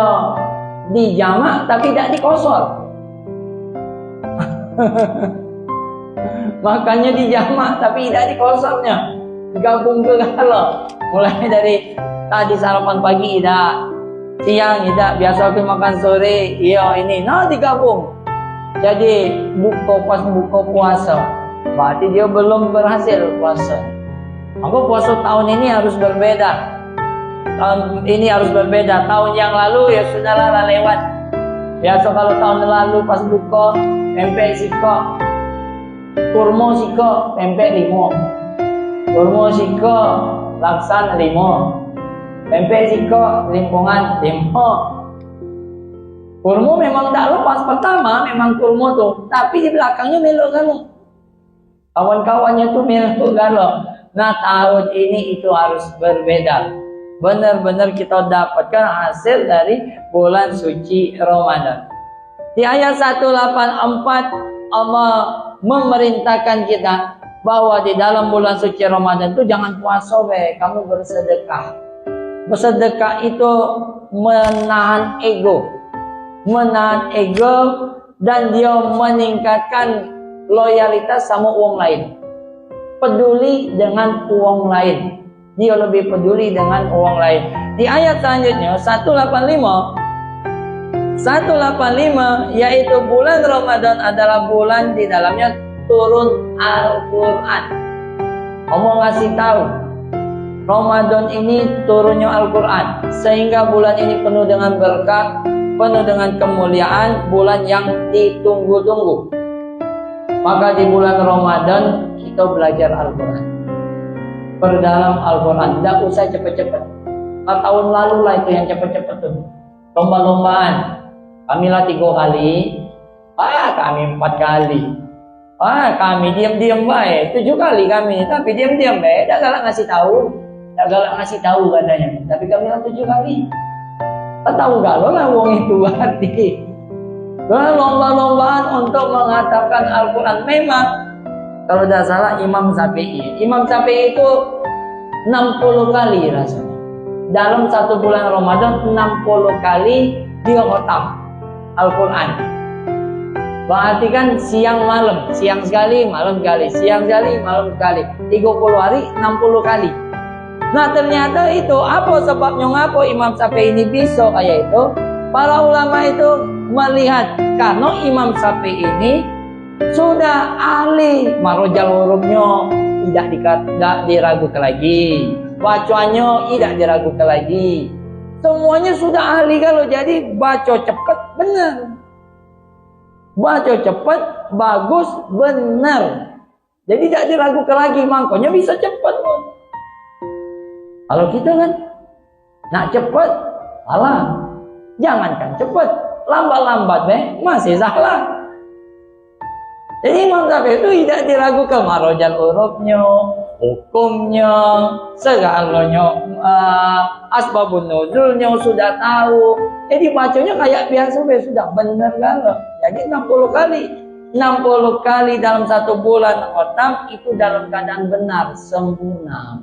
dijamak tapi tidak dikosor. Makannya dijamak tapi tidak dikosornya, digabung ke kalau mulai dari tadi sarapan pagi tidak, siang tidak, biasa aku makan sore, iya ini, nah digabung. Jadi pas buka puasa, berarti dia belum berhasil puasa. Maka puasa tahun ini harus berbeda. Tahun ini harus berbeda. Tahun yang lalu ya sudahlah lewat. Biasa kalau tahun lalu pas buka pempek siko, kurma siko, pempek 5. Kurma siko, laksan 5. Pempek siko, limpungan 5. Kurma memang tak lepas, pertama memang kurma tuh, tapi di belakangnya melok kamu. Kawan-kawannya tuh melok galau. Nah tahun ini itu harus berbeda. Benar-benar kita dapatkan hasil dari bulan suci Ramadan. Di ayat 184 Allah memerintahkan kita bahwa di dalam bulan suci Ramadan itu jangan puasa kamu bersedekah. Bersedekah itu menahan ego. Menahan ego dan dia meningkatkan loyalitas sama uang lain. Peduli dengan uang lain. Dia lebih peduli dengan uang lain. Di ayat selanjutnya 185 yaitu bulan Ramadan adalah bulan di dalamnya turun Al-Quran. Allah ngasih tahu Ramadan ini turunnya Al-Quran, sehingga bulan ini penuh dengan berkah, penuh dengan kemuliaan, bulan yang ditunggu-tunggu. Maka di bulan Ramadan kita belajar Al-Quran, perdalam Al-Quran. Tidak usah cepet-cepet. Tahun lalu lah itu yang cepet-cepet tuh, lomba-lombaan. Kami lah 3 kali, kami 4 kali, kami diam-diam baik 7 kali kami, tapi diam-diam baik. Tak galak ngasih tahu, katanya. Tapi kami lah 7 kali. Tak tahu galau lah wong itu berarti. Lomba-lombaan untuk mengatakan Al-Quran. Memang kalau tidak salah Imam Syafi'i itu 60 kali rasanya. Dalam 1 bulan Ramadan 60 kali dia khatam Al-Quran. Berarti kan siang malam, siang sekali, malam sekali, siang sekali, malam sekali. 30 hari 60 kali. Nah ternyata itu apa sebabnya ngapa Imam Syafi'i ini bisa kayak itu? Para ulama itu melihat karena Imam Syafi'i ini sudah ahli marojal hurufnya tidak diragukan lagi, bacaannya tidak diragukan lagi, semuanya sudah ahli. Kalau jadi baca cepat benar, baca cepat bagus benar, jadi tidak diragukan lagi, makanya bisa cepat. Kalau kita kan nak cepat salah, jangankan cepat, lambat-lambat masih salah. Jadi Imam Syafi'i itu tidak diragukan marojal hurufnya, hukumnya, segalanya, asbabun nuzulnya sudah tahu. Jadi bacanya kayak biasa sudah benar kalau. Jadi 60 kali dalam 1 bulan khatam itu dalam keadaan benar, sempurna.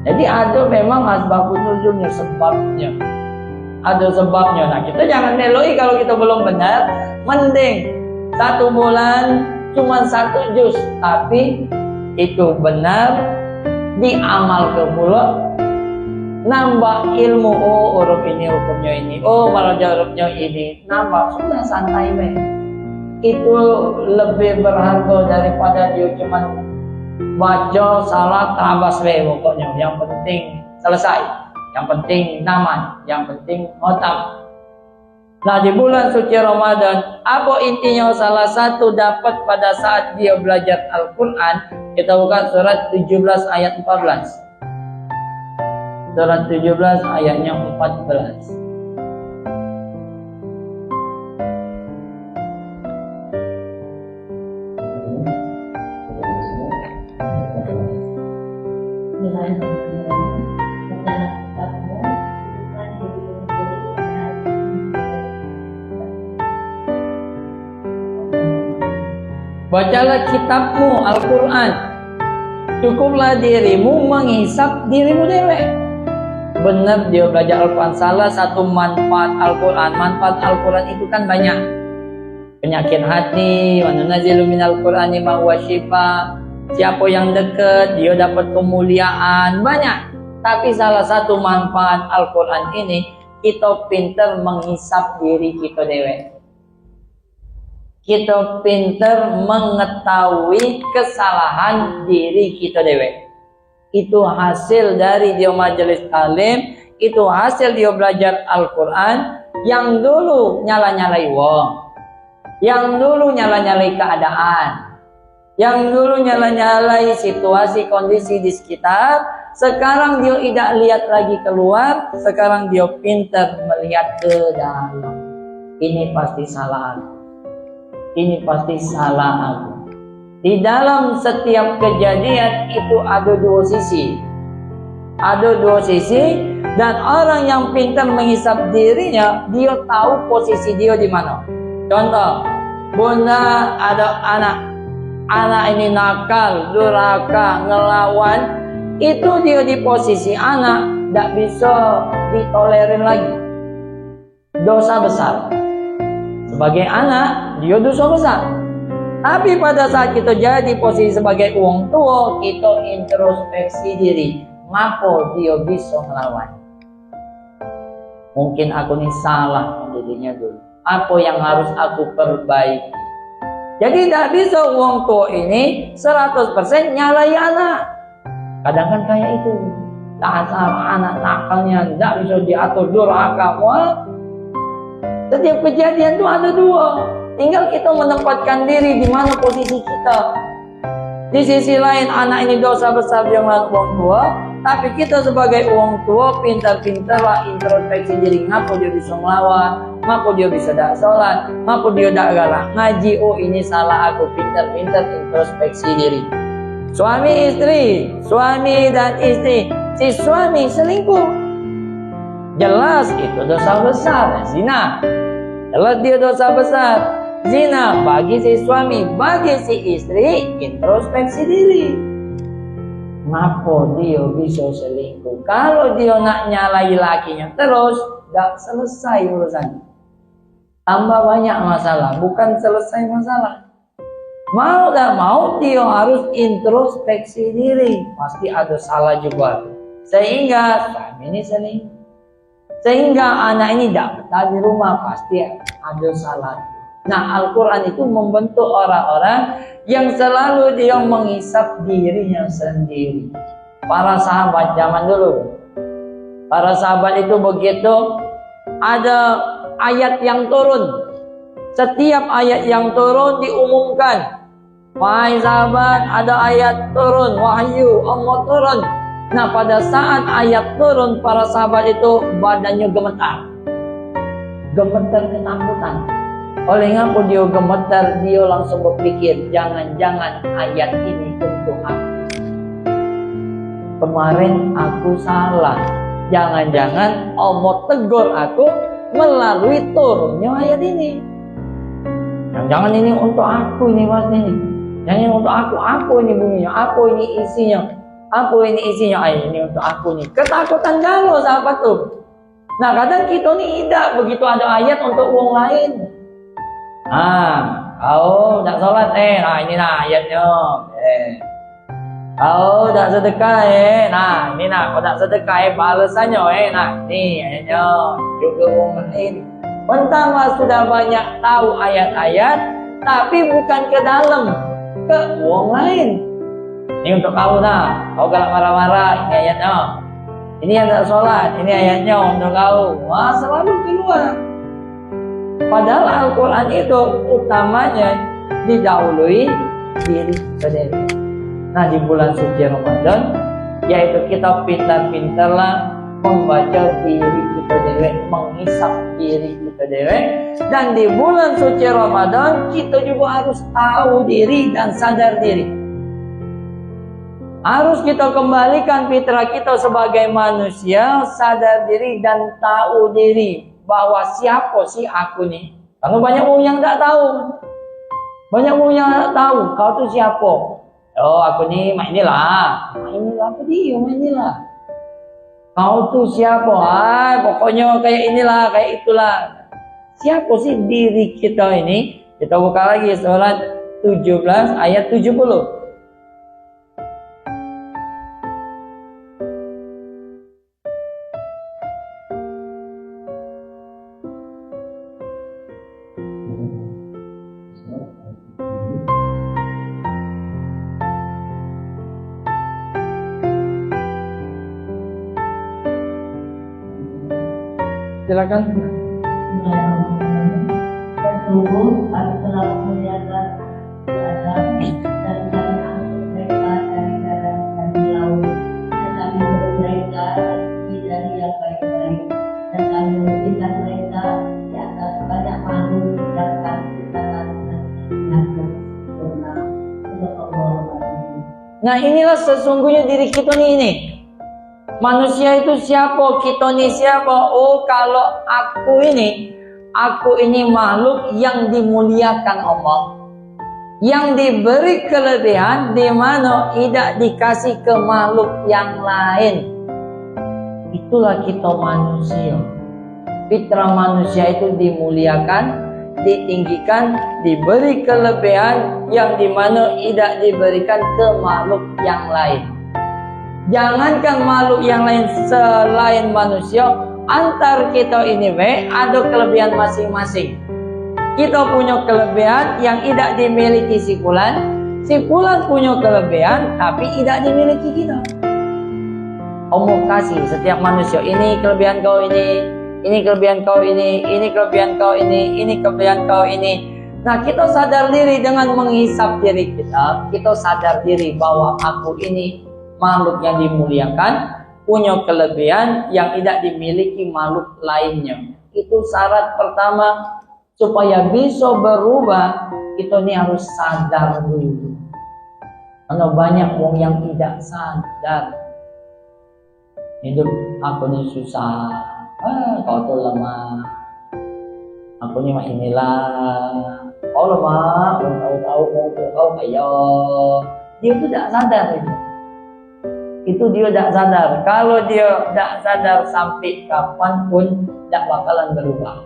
Jadi ada memang asbabun nuzulnya, sebabnya. ada sebabnya. Nah, kita jangan eloi kalau kita belum benar. Mending 1 bulan cuma 1 juz, tapi itu benar, diamal ke pula, nambah ilmu. Oh, huruf ini hukumnya ini, oh maraja hurufnya ini, nambah. Sudah santai weh. Itu lebih berharga daripada dia cuma baca salat terabas weh. Pokoknya yang penting selesai, yang penting naman, yang penting khotam. Nah, di bulan suci Ramadan, apa intinya? Salah satu dapat pada saat dia belajar Al-Quran. Kita buka surat 17 ayat 14. Surat 17 ayatnya 14. Bacalah kitabmu Al-Quran. Cukuplah dirimu menghisap dirimu dewek. Benar dia belajar Al-Quran. Salah satu manfaat Al-Quran. Manfaat Al-Quran itu kan banyak. Penyakit hati. Wa nunazzilu minal Qur'ani ma huwa syifa. Siapa yang dekat, dia dapat kemuliaan. Banyak. Tapi salah satu manfaat Al-Quran ini, kita pintar menghisap diri kita dewek. Kita pintar mengetahui kesalahan diri kita dewek. Itu hasil dari dia majelis talim, itu hasil dia belajar Al-Quran. Yang dulu nyala-nyalai wong, yang dulu nyala-nyalai keadaan, yang dulu nyala-nyalai situasi kondisi di sekitar. Sekarang dia tidak lihat lagi keluar, sekarang dia pintar melihat ke dalam. Ini pasti salah aku. Ini pasti salah aku. Di dalam setiap kejadian itu ada 2 sisi. Ada 2 sisi, dan orang yang pintar menghisap dirinya, dia tahu posisi dia di mana. Contoh, bunda ada anak ini nakal, durhaka, ngelawan, itu dia di posisi anak, tidak bisa ditolerin lagi. Dosa besar. Sebagai anak, dia dosa besar. Tapi pada saat kita jadi posisi sebagai orang tua, kita introspeksi diri. Maka dia bisa melawan. Mungkin aku ini salah menjadinya dulu. Apa yang harus aku perbaiki? Jadi tidak bisa orang tua ini 100% nyalai anak. Kadang kan kayak itu. Dasar anak nakalnya tidak bisa diatur, durhaka. Setiap kejadian itu ada 2. Tinggal kita menempatkan diri di mana posisi kita. Di sisi lain, anak ini dosa besar yang melakukan orang tua, tapi kita sebagai orang tua pintar-pintarlah introspeksi diri. Ngapa dia bisa melawan? Ngapa dia bisa tidak sholat? Ngapa dia tidak galak ngaji? Oh, ini salah aku. Pintar-pintar introspeksi diri. Suami istri, suami dan istri. Si suami selingkuh, jelas itu dosa besar, zina. Jelas dia dosa besar, zina. Bagi si suami, bagi si istri, introspeksi diri. Kenapa dia bisa selingkuh? Kalau dia nak nyalai lakinya terus, tidak selesai urusan. Tambah banyak masalah, bukan selesai masalah. Mau tidak mau dia harus introspeksi diri. Pasti ada salah juga. Sehingga suami ini selingkuh. Sehingga anak ini tidak betah di rumah, pasti ada salah. Nah, Al-Quran itu membentuk orang-orang yang selalu dia menghisap dirinya sendiri. Para sahabat zaman dulu, para sahabat itu begitu ada ayat yang turun. Setiap ayat yang turun diumumkan. Wahai sahabat, ada ayat turun, wahyu Allah turun. Nah, pada saat ayat turun, para sahabat itu badannya gemetar. Gemetar ketakutan. Oleh ngapa dia gemetar? Dia langsung berpikir, jangan-jangan ayat ini untuk aku. Kemarin aku salah. Jangan-jangan Allah tegur aku melalui turunnya ayat ini. Jangan-jangan ini untuk aku ini pasti ini. Jangan untuk aku ini bunyinya, aku ini isinya. Apa ini isinya? Ini untuk aku nih. Ketakutan galau sahabat tuh. Nah, kadang kita nih tidak begitu ada ayat untuk uang lain. Kau tak sholat, nah ini nah ayatnya. Kau tak sedekah, nah ini nah kau tak sedekah, balasannya, nah ini ayatnya. Juga uang lain. Pertama sudah banyak tahu ayat-ayat, tapi bukan ke dalam, ke uang lain. Ini untuk kau nah, kau galak marah-marah, ini ayatnya. Ini yang tak sholat, ini ayatnya untuk kau. Wah, selalu keluar. Padahal Al-Quran itu utamanya didahului diri sendiri. Nah, di bulan suci Ramadan, yaitu kita pintar-pintarlah membaca diri kita sendiri, menghisap diri kita sendiri. Dan di bulan suci Ramadan, kita juga harus tahu diri dan sadar diri. Harus kita kembalikan fitrah kita sebagai manusia, sadar diri dan tahu diri bahwa siapa sih aku nih. Karena banyak orang yang tak tahu. Banyak orang yang tak tahu kau tuh siapa. Oh, aku nih inilah apa dia inilah. Kau tuh siapa? Pokoknya kayak inilah, kayak itulah. Siapa sih diri kita ini? Kita buka lagi surat 17 ayat 70. Silakan. Sungguh aku telah melihatkan Adam dan kami angkut mereka dari darat dan di laut, dan kami beri mereka rezeki dari yang baik-baik, dan kami memberikan mereka di atas banyak makhluk yang kami ciptakan dengan sempurna untuk Allah. Nah, inilah sesungguhnya diri kita ini. Manusia itu siapa? Kita ini siapa? Oh, kalau aku ini makhluk yang dimuliakan Allah, yang diberi kelebihan di mana tidak dikasih ke makhluk yang lain. Itulah kita manusia. Fitrah manusia itu dimuliakan, ditinggikan, diberi kelebihan yang di mana tidak diberikan ke makhluk yang lain. Jangankan makhluk yang lain selain manusia, antar kita ini ada kelebihan masing-masing. Kita punya kelebihan yang tidak dimiliki si Fulan punya kelebihan tapi tidak dimiliki kita. Allah kasih setiap manusia, ini kelebihan kau ini kelebihan kau ini kelebihan kau ini kelebihan kau ini. Nah, kita sadar diri dengan menghisap diri kita sadar diri bahwa aku ini makhluk yang dimuliakan, punya kelebihan yang tidak dimiliki makhluk lainnya. Itu syarat pertama. Supaya bisa berubah, kita ini harus sadar dulu. Karena banyak orang yang tidak sadar. Hidup aku ini susah, kau tuh lemah, aku ini mah inilah, kau lemah, belum tahu ayo. Dia itu tidak sadar itu dia tidak sadar. Kalau dia tidak sadar sampai kapanpun tidak bakalan berubah.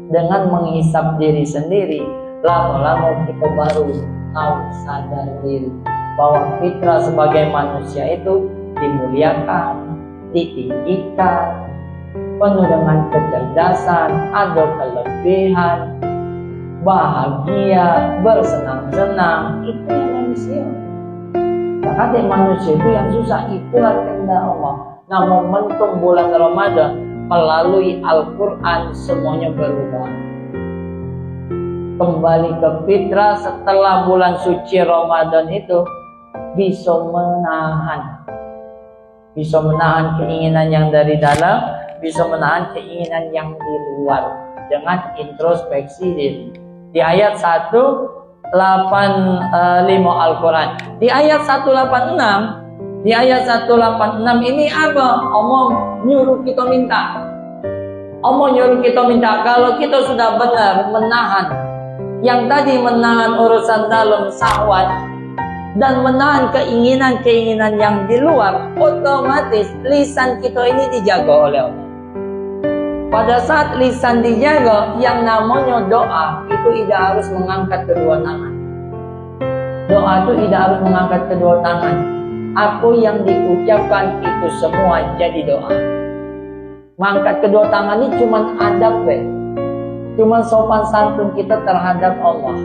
Dengan menghisap diri sendiri, lama-lama kita baru tahu sadar diri bahwa fitrah sebagai manusia itu dimuliakan, ditinggikan, penuh dengan kecerdasan, ada kelebihan, bahagia, bersenang-senang. Itu yang manusia. Kadang manusia itu yang susah, itulah kehendak Allah. Nah, momentum bulan Ramadan melalui Al-Quran semuanya berubah. Kembali ke fitrah setelah bulan suci Ramadan itu bisa menahan keinginan yang dari dalam, bisa menahan keinginan yang di luar dengan introspeksi diri. Di ayat 185 Al-Quran. Di ayat 186 ini apa? Allah nyuruh kita minta. Allah nyuruh kita minta. Kalau kita sudah benar menahan, yang tadi menahan urusan dalam syahwat dan menahan keinginan-keinginan yang di luar, otomatis lisan kita ini dijaga oleh Allah. Pada saat lisan dijaga, yang namanya doa itu tidak harus mengangkat kedua tangan. Doa itu tidak harus mengangkat kedua tangan. Apa yang diucapkan itu semua jadi doa. Mengangkat kedua tangan ini cuma adab, cuma sopan santun kita terhadap Allah.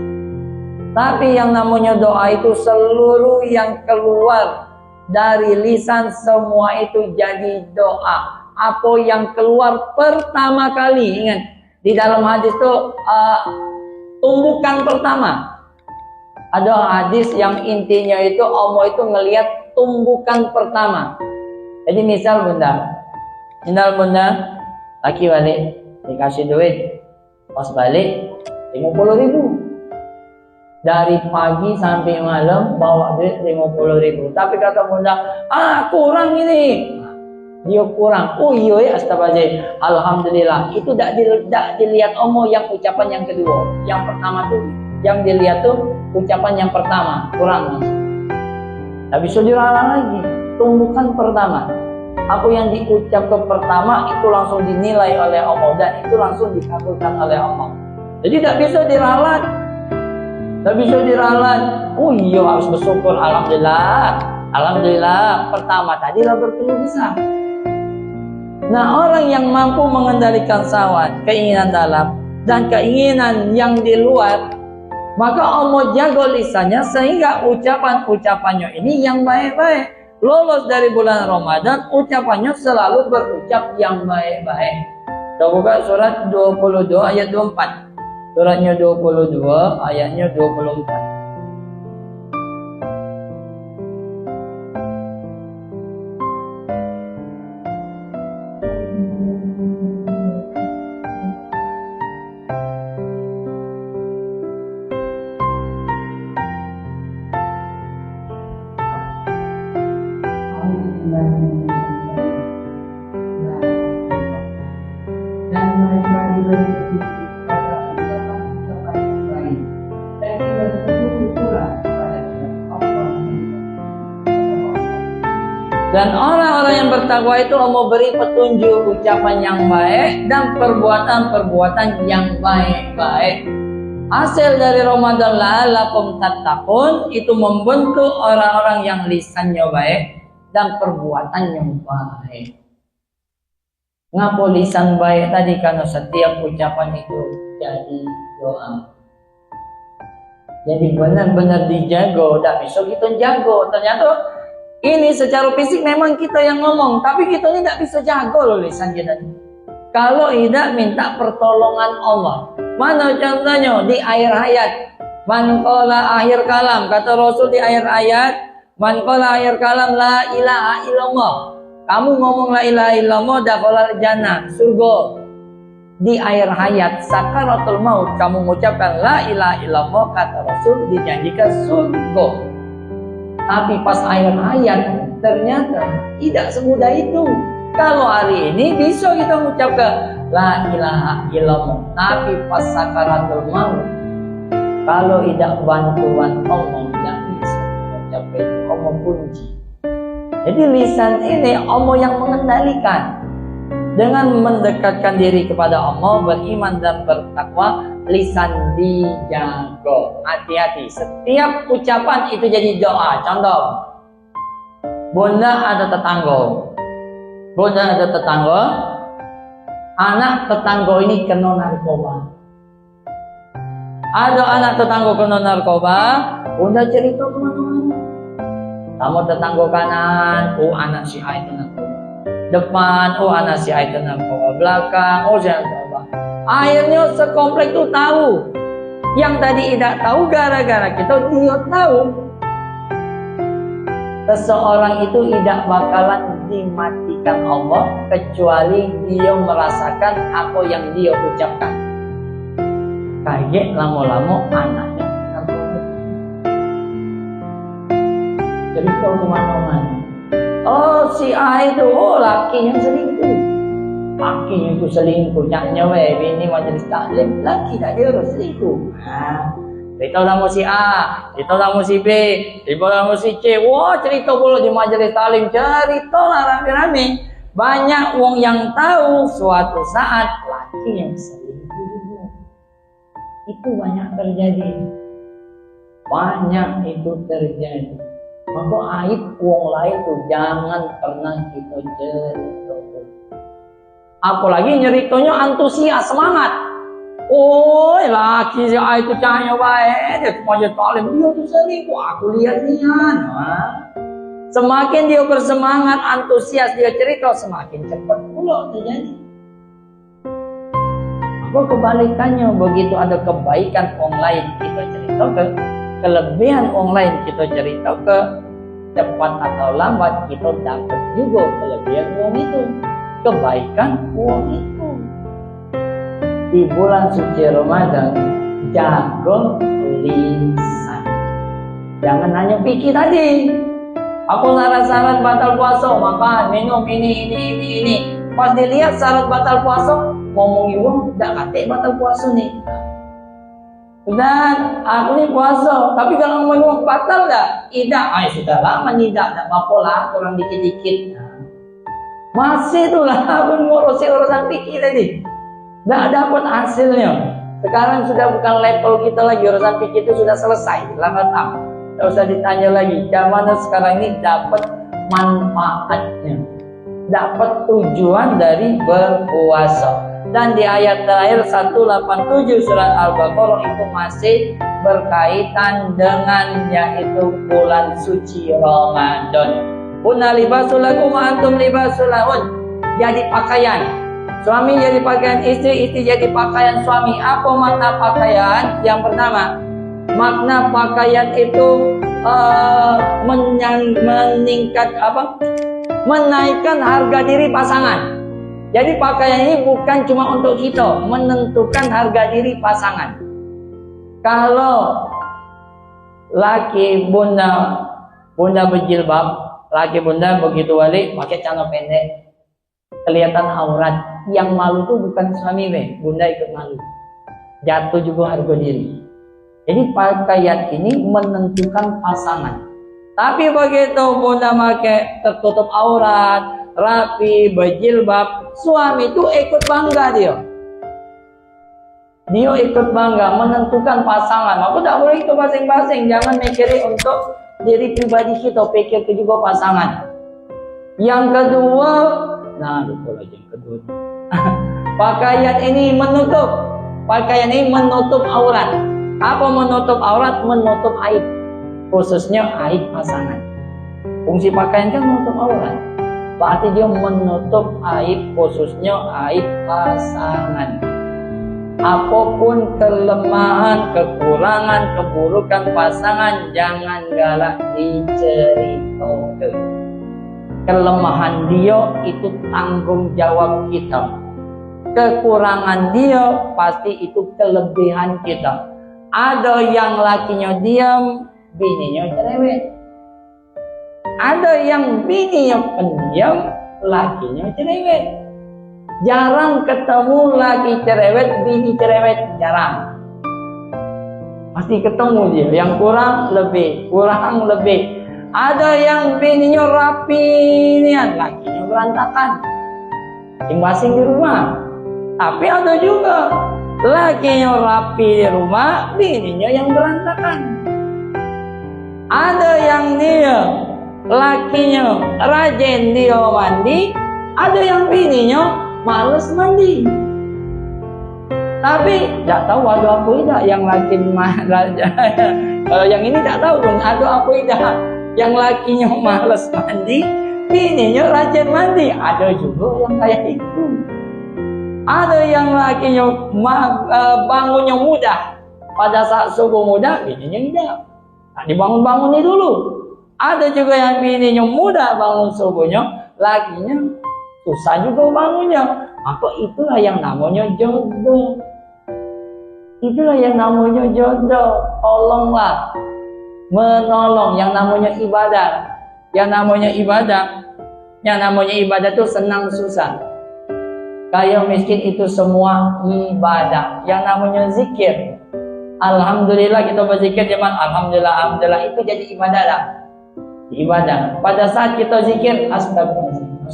Tapi yang namanya doa itu seluruh yang keluar dari lisan semua itu jadi doa. Apa yang keluar pertama kali, ingat di dalam hadis itu tumbukan pertama. Ada hadis yang intinya itu Allah itu ngelihat tumbukan pertama. Jadi misal bunda laki balik dikasih duit, pas balik 50.000. Dari pagi sampai malam bawa duit 50.000. Tapi kata bunda, kurang ini. Dia kurang. Oh iya, astagfirullah. Alhamdulillah. Itu tidak dilihat Allah yang ucapan yang kedua. Yang pertama tuh, yang dilihat tuh ucapan yang pertama kurang. Tapi saudara lagi, tumbukan pertama. Apa yang diucapkan pertama itu langsung dinilai oleh Allah dan itu langsung dikabulkan oleh Allah. Jadi tidak bisa diralat. Tidak bisa diralat. Oh iya, harus bersyukur. Alhamdulillah. Alhamdulillah. Pertama tadi lah berkeluh besar. Nah, orang yang mampu mengendalikan syahwat, keinginan dalam dan keinginan yang di luar, maka Allah jaga lisannya sehingga ucapan-ucapannya ini yang baik-baik. Lolos dari bulan Ramadan, ucapannya selalu berucap yang baik-baik. Kita buka surat 22 ayat 24. Suratnya 22 ayatnya 24. Dan mereka diberi pada ucapan-ucapan yang baik dan bersetuju pula pada Allah. Dan orang-orang yang bertakwa itu Allah beri petunjuk ucapan yang baik dan perbuatan-perbuatan yang baik-baik. Hasil dari Ramadan la'allakum tattaqun itu membentuk orang-orang yang lisannya baik dan perbuatannya baik. Ngapa lisan baik tadi? Karena setiap ucapan itu jadi doa. Jadi benar-benar dijaga. Tak bisa kita jaga. Ternyata ini secara fisik memang kita yang ngomong, tapi kita ini tak bisa jaga loh lisan kita. Kalau tidak minta pertolongan Allah. Mana contohnya di akhir ayat? Man qala akhir kalam, kata Rasul di akhir ayat, man qala akhir kalam la ilaha illallah. Kamu ngomong la ilaha illallah dakhalal jannah, surga. Di akhir hayat sakaratul maut kamu mengucapkan la ilaha illallah, kata Rasul dijanjikan surga. Tapi pas akhir hayat ternyata tidak semudah itu. Kalau hari ini bisa kita mengucapkan la ilaha illallah, tapi pas sakaratul maut kalau tidak bantuan Allah yang bisa mencapai itu Allah kunci. Jadi lisan ini Allah yang mengendalikan. Dengan mendekatkan diri kepada Allah, beriman dan bertakwa, lisan dijaga. Hati-hati, setiap ucapan itu jadi doa. Contoh, bunda ada tetangga, anak tetangga ini kena narkoba. Ada anak tetangga kena narkoba, bunda cerita kemana-mana. Kamu tetangga kanan, anak si A itu narkoba. Depan, anak si A itu narkoba. Belakang, si A narkoba. Akhirnya sekomplek itu tahu. Yang tadi tidak tahu gara-gara kita dia tahu. Seseorang itu tidak bakalan dimatikan Allah kecuali dia merasakan apa yang dia ucapkan. Kayak lama-lama anaknya narkoba. Jadi kau kemana-mana. Si A itu, lakinya selingkuh. Lakinya itu selingkuh. Nyaknya bini majelis taklim. Laki tak dia harus selingkuh. Cerita sama si A, cerita sama si B, cerita sama si C. Wah, cerita pula di majelis taklim. Cerita lah rame-rame. Banyak wong yang tahu suatu saat laki yang selingkuh juga. Itu banyak terjadi. Banyak itu terjadi. Maka aib wong lain tuh jangan pernah kita cerita. Apalagi nyeritonya antusias, semangat. Oh, laki si A itu cahaya baik, dia semuanya talim, dia tuh selingkuh, aku lihat-lihat. Semakin dia bersemangat, antusias, dia cerita, semakin cepat pula terjadi. Apa kebalikannya, begitu ada kebaikan orang lain, kita cerita ke kelebihan orang lain, kita cerita ke cepat atau lambat, kita dapat juga kelebihan orang itu, kebaikan orang itu. Di bulan suci Ramadan, jaga lisan. Jangan hanya pikir tadi. Aku syarat-syarat batal puasa, makan, minum, ini. Pas dilihat syarat batal puasa, ngomongin uang, tidak kate batal puasa nih. Dan aku nih puasa, tapi kalau ngomongin uang batal dah? Tidak, sudah lama tidak apa-apa lah, kurang dikit-dikit. Masih itulah, aku ngurusin urusan pikir tadi. Tidak dapat hasilnya. Sekarang sudah bukan level kita lagi, urusan pikir itu sudah selesai. Selamat am. Tidak usah ditanya lagi. Zaman sekarang ini dapat manfaatnya, dapat tujuan dari berpuasa. Dan di ayat terakhir 187 surat Al-Baqarah itu masih berkaitan dengan yaitu bulan suci Ramadan. Kunna libasul lakum wa antum libasul lahun. Jadi pakaian. Suami jadi pakaian istri, istri jadi pakaian suami. Apa makna pakaian? Yang pertama, makna pakaian itu meningkat menaikkan harga diri pasangan. Jadi pakaian ini bukan cuma untuk kita, menentukan harga diri pasangan. Kalau laki bunda berjilbab, laki bunda begitu balik pakai celana pendek, kelihatan aurat. Yang malu tuh bukan suami, bunda ikut malu. Jatuh juga harga diri. Jadi pakaian ini menentukan pasangan. Tapi begitu bunda pakai tertutup aurat, rapi, berjilbab, suami itu ikut bangga dia. Dia ikut bangga menentukan pasangan. Aku tak boleh itu masing-masing. Jangan mikirin untuk diri pribadi kita, pikir juga pasangan. Yang kedua, lupa lagi yang kedua. Pakaian ini menutup aurat. Apa menutup aurat? Menutup aib, khususnya aib pasangan. Fungsi pakaian kan menutup aurat, berarti dia menutup aib, khususnya aib pasangan. Apapun kelemahan, kekurangan, keburukan pasangan, jangan galak diceritakan. Kelemahan dia itu tanggung jawab kita. Kekurangan dia pasti itu kelebihan kita. Ada yang lakinya diam, bininya cerewet. Ada yang bininya pendiam, lakinya cerewet. Jarang ketemu laki cerewet, bini cerewet, jarang. Pasti ketemu dia, yang kurang lebih. Ada yang bininya rapi, lakinya berantakan, masing-masing di rumah. Tapi ada juga lakinya rapi di rumah, bininya yang berantakan. Ada yang dia lakinya rajin dia mandi, ada yang bininya males mandi. Tapi tidak tahu ada apa tidak yang laki kalau yang ini tidak tahu pun ada apa tidak. Yang lakinya males mandi, bininya rajin mandi. Ada juga yang kayak itu. Ada yang lakinya bangunnya mudah, pada saat subuh mudah, bininya tidak. Dibangun-bangunin dulu. Ada juga yang bininya mudah bangun subuhnya, lakinya susah juga bangunnya. Maka itulah yang namanya jodoh. Itulah yang namanya jodoh. Tolonglah menolong, yang namanya ibadah. Yang namanya ibadah itu senang susah. Kaya miskin itu semua ibadah. Yang namanya zikir, alhamdulillah kita berzikir zaman alhamdulillah itu jadi ibadah lah. Ibadah. Pada saat kita zikir astagfirullah,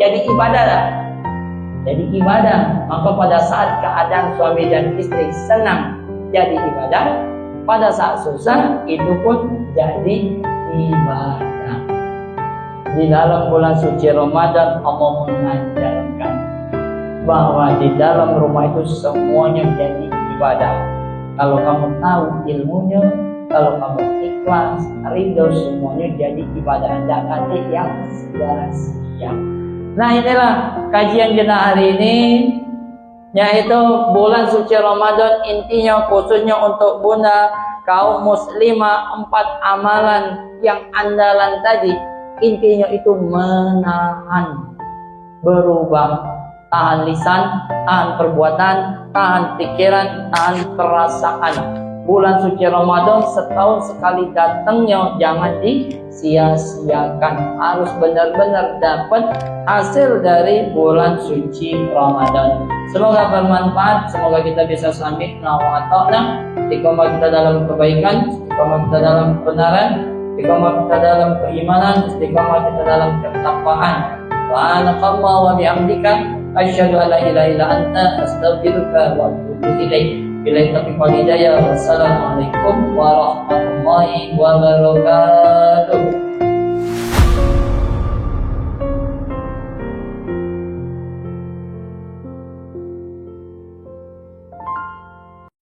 Jadi ibadah lah. Jadi ibadah. Maka pada saat keadaan suami dan istri senang, jadi ibadah. Pada saat susah, itu pun jadi ibadah. Di dalam bulan suci Ramadan, Allah mengajarkan bahwa di dalam rumah itu semuanya menjadi ibadah. Kalau kamu tahu ilmunya, kalau kamu ikhlas, ridho, semuanya jadi ibadah. Tidak ada yang sia-sia. Nah, inilah kajian kita hari ini, yaitu bulan suci Ramadan. Intinya khususnya untuk bunda kaum muslimah, 4 amalan yang andalan tadi, intinya itu menahan, berubah, tahan lisan, tahan perbuatan, tahan pikiran, tahan perasaan. Bulan suci Ramadan setahun sekali datangnya, jangan disia-siakan. Harus benar-benar dapat hasil dari bulan suci Ramadan. Semoga bermanfaat, semoga kita bisa sami'na wa ata'na, istiqomah kita dalam kebaikan, istiqomah kita dalam kebenaran, istiqomah kita dalam keimanan, istiqomah kita dalam ketakwaan. Subhanakallah wa bihamdika, asyhadu an la ilaha illa anta, astaghfiruka wa atubu ilaik. Bila taufiq wal hidayah. Wassalamualaikum warahmatullahi wabarakatuh.